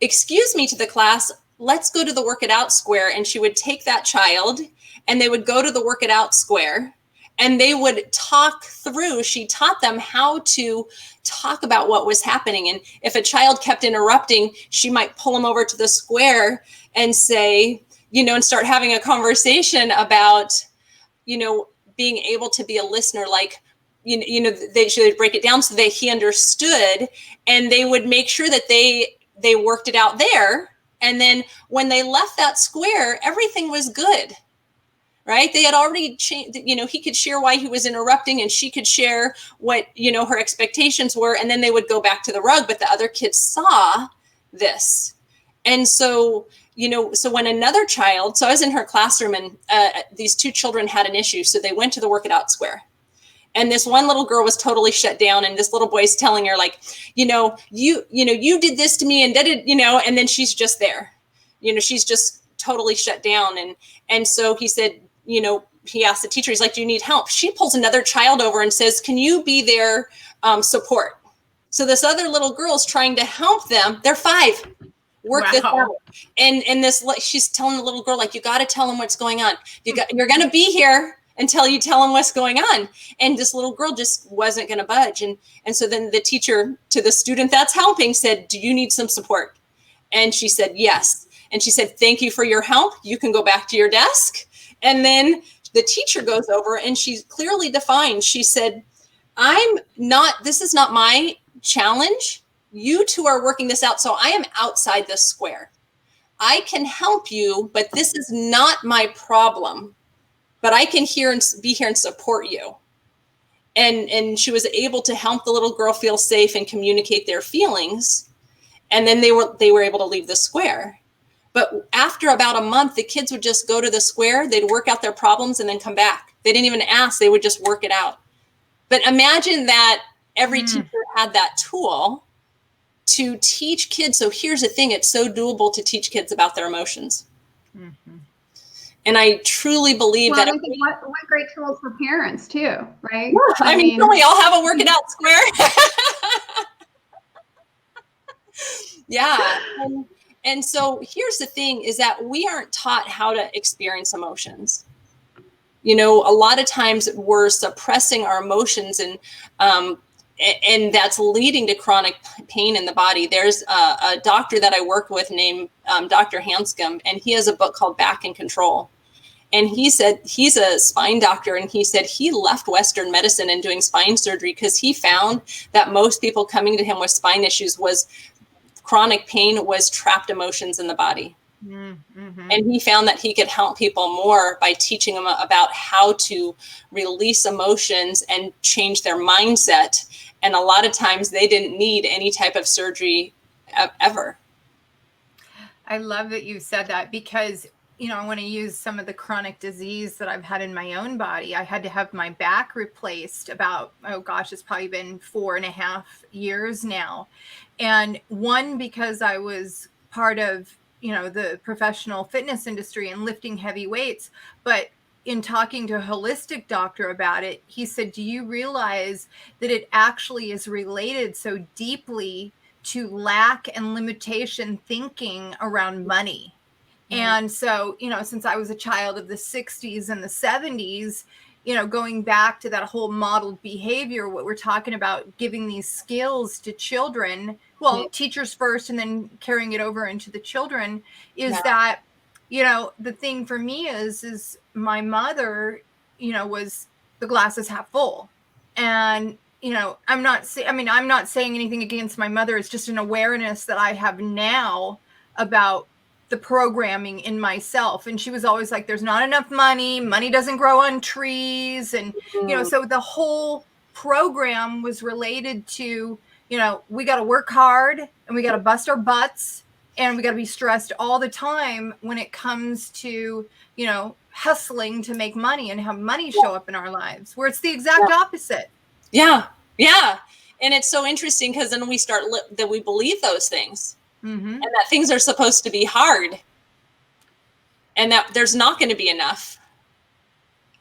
excuse me, to the class, let's go to the Work It Out Square. And she would take that child and they would go to the Work It Out Square and they would talk through. She taught them how to talk about what was happening. And if a child kept interrupting, she might pull them over to the square and say, and start having a conversation about, being able to be a listener, like, they should break it down so that he understood, and they would make sure that they worked it out there. And then when they left that square, everything was good, right? They had already changed, he could share why he was interrupting and she could share what, her expectations were. And then they would go back to the rug, but the other kids saw this. And so, so when another child, so I was in her classroom and these 2 children had an issue. So they went to the Work It Out Square. And this one little girl was totally shut down. And this little boy's telling her, like, you did this to me and did it, and then she's just there, she's just totally shut down. And so he said, he asked the teacher, he's like, do you need help? She pulls another child over and says, can you be their support? So this other little girl's trying to help them. They're 5. Work this out. And this, she's telling the little girl, like, you got to tell them what's going on. You're going to be here until you tell them what's going on. And this little girl just wasn't going to budge. And so then the teacher to the student that's helping said, do you need some support? And she said, yes. And she said, thank you for your help. You can go back to your desk. And then the teacher goes over and she clearly defined, she said, this is not my challenge. You 2 are working this out. So I am outside the square. I can help you, but this is not my problem. But I can be here and support you. And she was able to help the little girl feel safe and communicate their feelings. And then they were able to leave the square. But after about a month, the kids would just go to the square, they'd work out their problems and then come back. They didn't even ask, they would just work it out. But imagine that every teacher had that tool to teach kids. So here's the thing, it's so doable to teach kids about their emotions. And I truly believe that. I think what great tools for parents too, right? Yeah, I mean, don't we all have a Work It Out Square? Yeah. And so here's the thing is that we aren't taught how to experience emotions. A lot of times we're suppressing our emotions and and that's leading to chronic pain in the body. There's a doctor that I work with named Dr. Hanscom, and he has a book called Back in Control. And he said, he's a spine doctor, and he said he left Western medicine and doing spine surgery because he found that most people coming to him with spine issues was chronic pain, was trapped emotions in the body. Mm-hmm. And he found that he could help people more by teaching them about how to release emotions and change their mindset. And a lot of times they didn't need any type of surgery ever. I love that you said that, because I want to use some of the chronic disease that I've had in my own body. I had to have my back replaced about, it's probably been 4.5 years now. And one, because I was part of, the professional fitness industry and lifting heavy weights. But in talking to a holistic doctor about it, he said, do you realize that it actually is related so deeply to lack and limitation thinking around money? And so, since I was a child of the 60s and the 70s, going back to that whole modeled behavior, what we're talking about, giving these skills to children, teachers first, and then carrying it over into the children, is that, the thing for me is my mother, was the glass is half full. And, I'm not saying anything against my mother. It's just an awareness that I have now about the programming in myself. And she was always like, there's not enough money doesn't grow on trees. And, so the whole program was related to, we got to work hard and we got to bust our butts and we got to be stressed all the time when it comes to, hustling to make money and have money show up in our lives, where it's the exact opposite. Yeah. Yeah. And it's so interesting because then we start that we believe those things. Mm-hmm. And that things are supposed to be hard and that there's not going to be enough.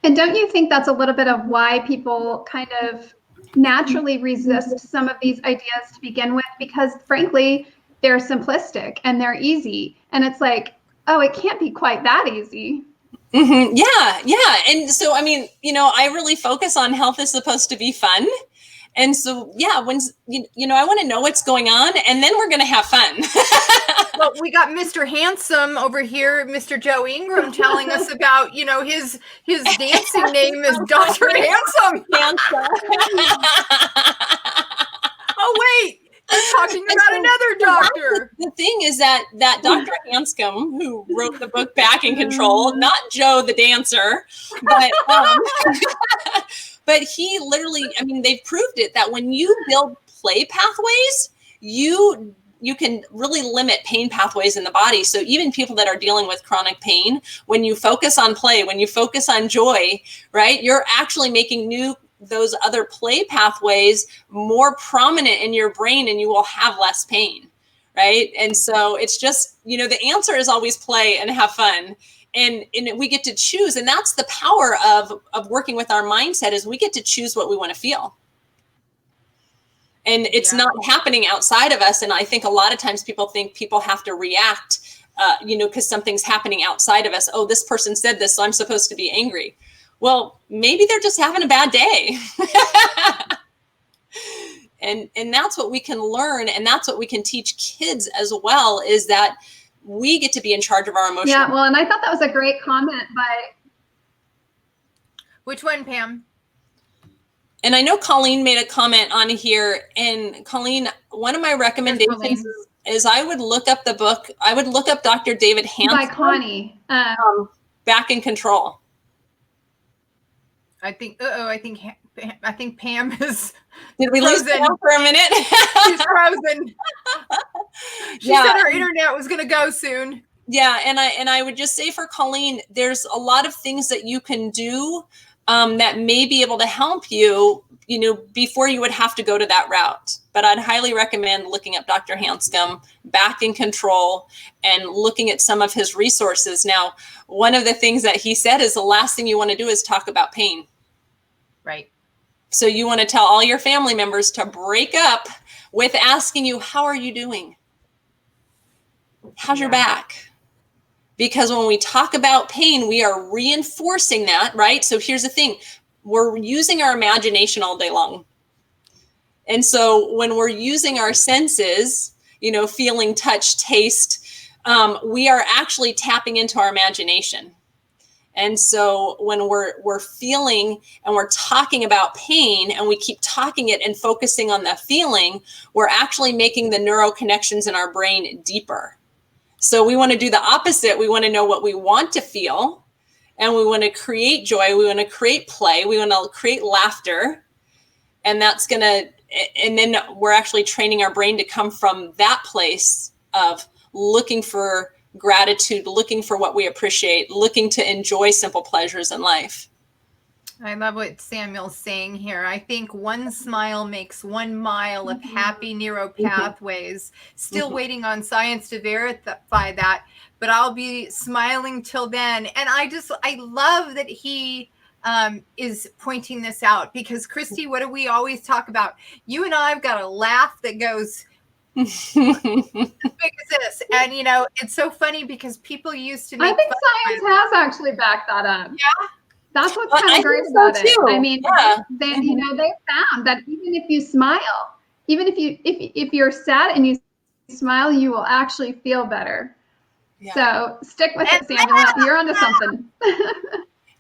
And don't you think that's a little bit of why people kind of naturally resist some of these ideas to begin with? Because frankly, they're simplistic and they're easy. And it's like, oh, it can't be quite that easy. Mm-hmm. Yeah. Yeah. And so, I really focus on health is supposed to be fun. And so, when, I want to know what's going on, and then we're going to have fun. Well, we got Mr. Handsome over here, Mr. Joe Ingram, telling us about, his dancing name is Dr. Handsome. Oh, wait. You're talking about another doctor. The thing is that Dr. Hanscom, who wrote the book Back in Control, not Joe the dancer, but but he literally, they've proved it that when you build play pathways, you can really limit pain pathways in the body. So even people that are dealing with chronic pain, when you focus on play, when you focus on joy, right, you're actually making those other play pathways more prominent in your brain, and you will have less pain, right? And so it's just, the answer is always play and have fun. And we get to choose. And that's the power of working with our mindset, is we get to choose what we want to feel. And it's not happening outside of us. And I think a lot of times people think people have to react, because something's happening outside of us. Oh, this person said this, so I'm supposed to be angry. Well, maybe they're just having a bad day. And that's what we can learn. And that's what we can teach kids as well, is that we get to be in charge of our emotions. Yeah, well, and I thought that was a great comment by... Which one, Pam? And I know Colleen made a comment on here. And Colleen, one of my recommendations is I would look up the book. I would look up Dr. David Hanscom. By Connie. Back in Control. I think Pam is. Did we lose Pam for a minute? She's frozen. She said her internet was going to go soon. Yeah, and I would just say for Colleen, there's a lot of things that you can do that may be able to help you, before you would have to go to that route. But I'd highly recommend looking up Dr. Hanscom, Back in Control, and looking at some of his resources. Now, one of the things that he said is the last thing you want to do is talk about pain. Right. So you want to tell all your family members to break up with asking you, how are you doing? How's your back? Because when we talk about pain, we are reinforcing that, right? So here's the thing. We're using our imagination all day long. And so when we're using our senses, feeling, touch, taste, we are actually tapping into our imagination. And so when we're feeling and we're talking about pain and we keep talking it and focusing on the feeling, we're actually making the neural connections in our brain deeper. So we want to do the opposite. We want to know what we want to feel, and we want to create joy. We want to create play. We want to create laughter. And then we're actually training our brain to come from that place of looking for gratitude, looking for what we appreciate, looking to enjoy simple pleasures in life. I love what Samuel's saying here. I think one smile makes 1 mile of happy neuro pathways. Still waiting on science to verify that, but I'll be smiling till then. And I love that he is pointing this out, because Christy, what do we always talk about? You and I've got a laugh that goes as big as this. And it's so funny because people used to make I think science has actually backed that up. Yeah. That's what's kind of great about it. I mean, they found that even if you smile, even if you're sad and you smile, you will actually feel better. Yeah. So stick with it, Samuel. You're onto something.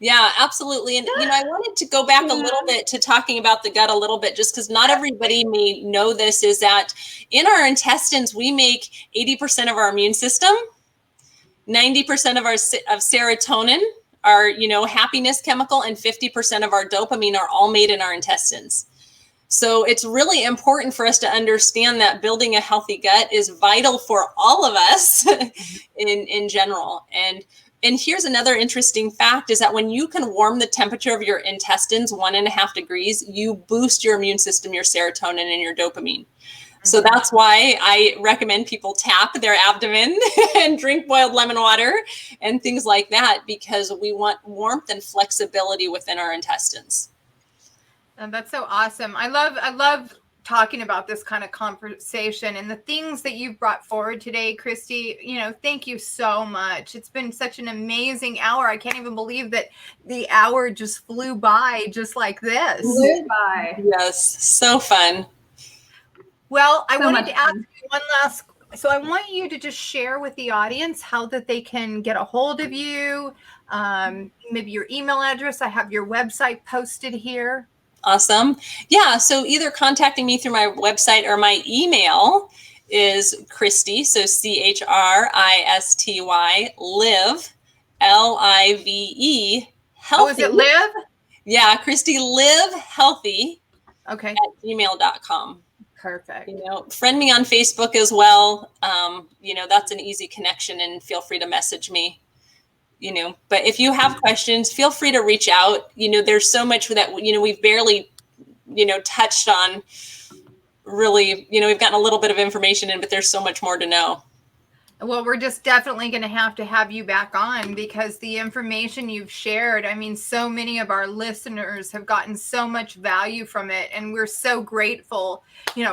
Yeah, absolutely. And, I wanted to go back a little bit to talking about the gut a little bit, just because not everybody may know this, is that in our intestines, we make 80% of our immune system, 90% of serotonin, our, happiness chemical, and 50% of our dopamine are all made in our intestines. So it's really important for us to understand that building a healthy gut is vital for all of us in general. And here's another interesting fact, is that when you can warm the temperature of your intestines 1.5 degrees, you boost your immune system, your serotonin, and your dopamine. So that's why I recommend people tap their abdomen and drink boiled lemon water and things like that, because we want warmth and flexibility within our intestines. And that's so awesome. I love talking about this kind of conversation and the things that you've brought forward today, Christy. Thank you so much. It's been such an amazing hour. I can't even believe that the hour just flew by just like this. Flew by. Yes, so fun. Well, I wanted to ask you one last. So I want you to just share with the audience how that they can get a hold of you, maybe your email address. I have your website posted here. Awesome. Yeah. So either contacting me through my website or my email is Christy. So Christy, live, LIVE, healthy. Oh, is it live? Yeah. Christy, live healthy. Okay. At gmail.com. Perfect. Friend me on Facebook as well. That's an easy connection, and feel free to message me. But if you have questions, feel free to reach out. There's so much that, we've barely, touched on. Really, we've gotten a little bit of information in, but there's so much more to know. Well, we're just definitely going to have you back on, because the information you've shared, I mean, so many of our listeners have gotten so much value from it. And we're so grateful,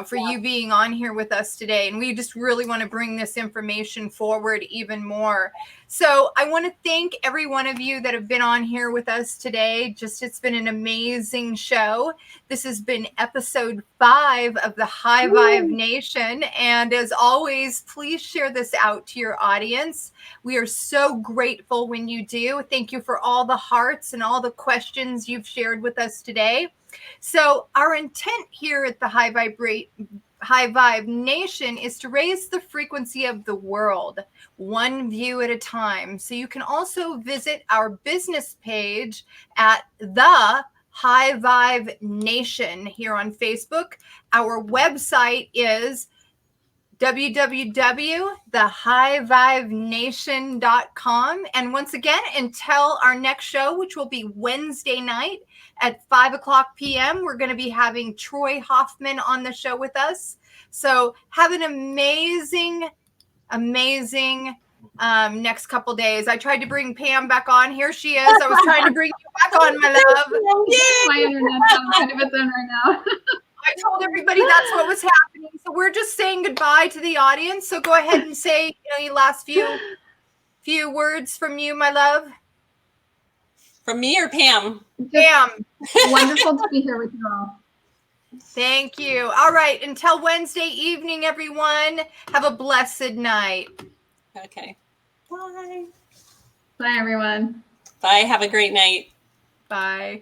for you being on here with us today. And we just really want to bring this information forward even more. So I want to thank every one of you that have been on here with us today. It's been an amazing show. This has been episode 5 of the High Vibe Nation. And as always, please share this out to your audience. We are so grateful when you do. Thank you for all the hearts and all the questions you've shared with us today. So our intent here at the High Vibe Nation is to raise the frequency of the world, one view at a time. So you can also visit our business page at the High Vibe Nation here on Facebook. Our website is www.thehighvibenation.com. And once again, until our next show, which will be Wednesday night at 5:00 p.m., we're going to be having Troy Hoffman on the show with us. So have an amazing next couple days. I tried to bring Pam back on. Here she is. I was trying to bring you back on, my love. My internet's on kind of its own right now. I told everybody that's what was happening. So we're just saying goodbye to the audience. So go ahead and say, your last few words from you, my love. From me or Pam? Pam. Wonderful to be here with you all. Thank you. All right. Until Wednesday evening, everyone, have a blessed night. Okay. Bye. Bye, everyone. Bye. Have a great night. Bye.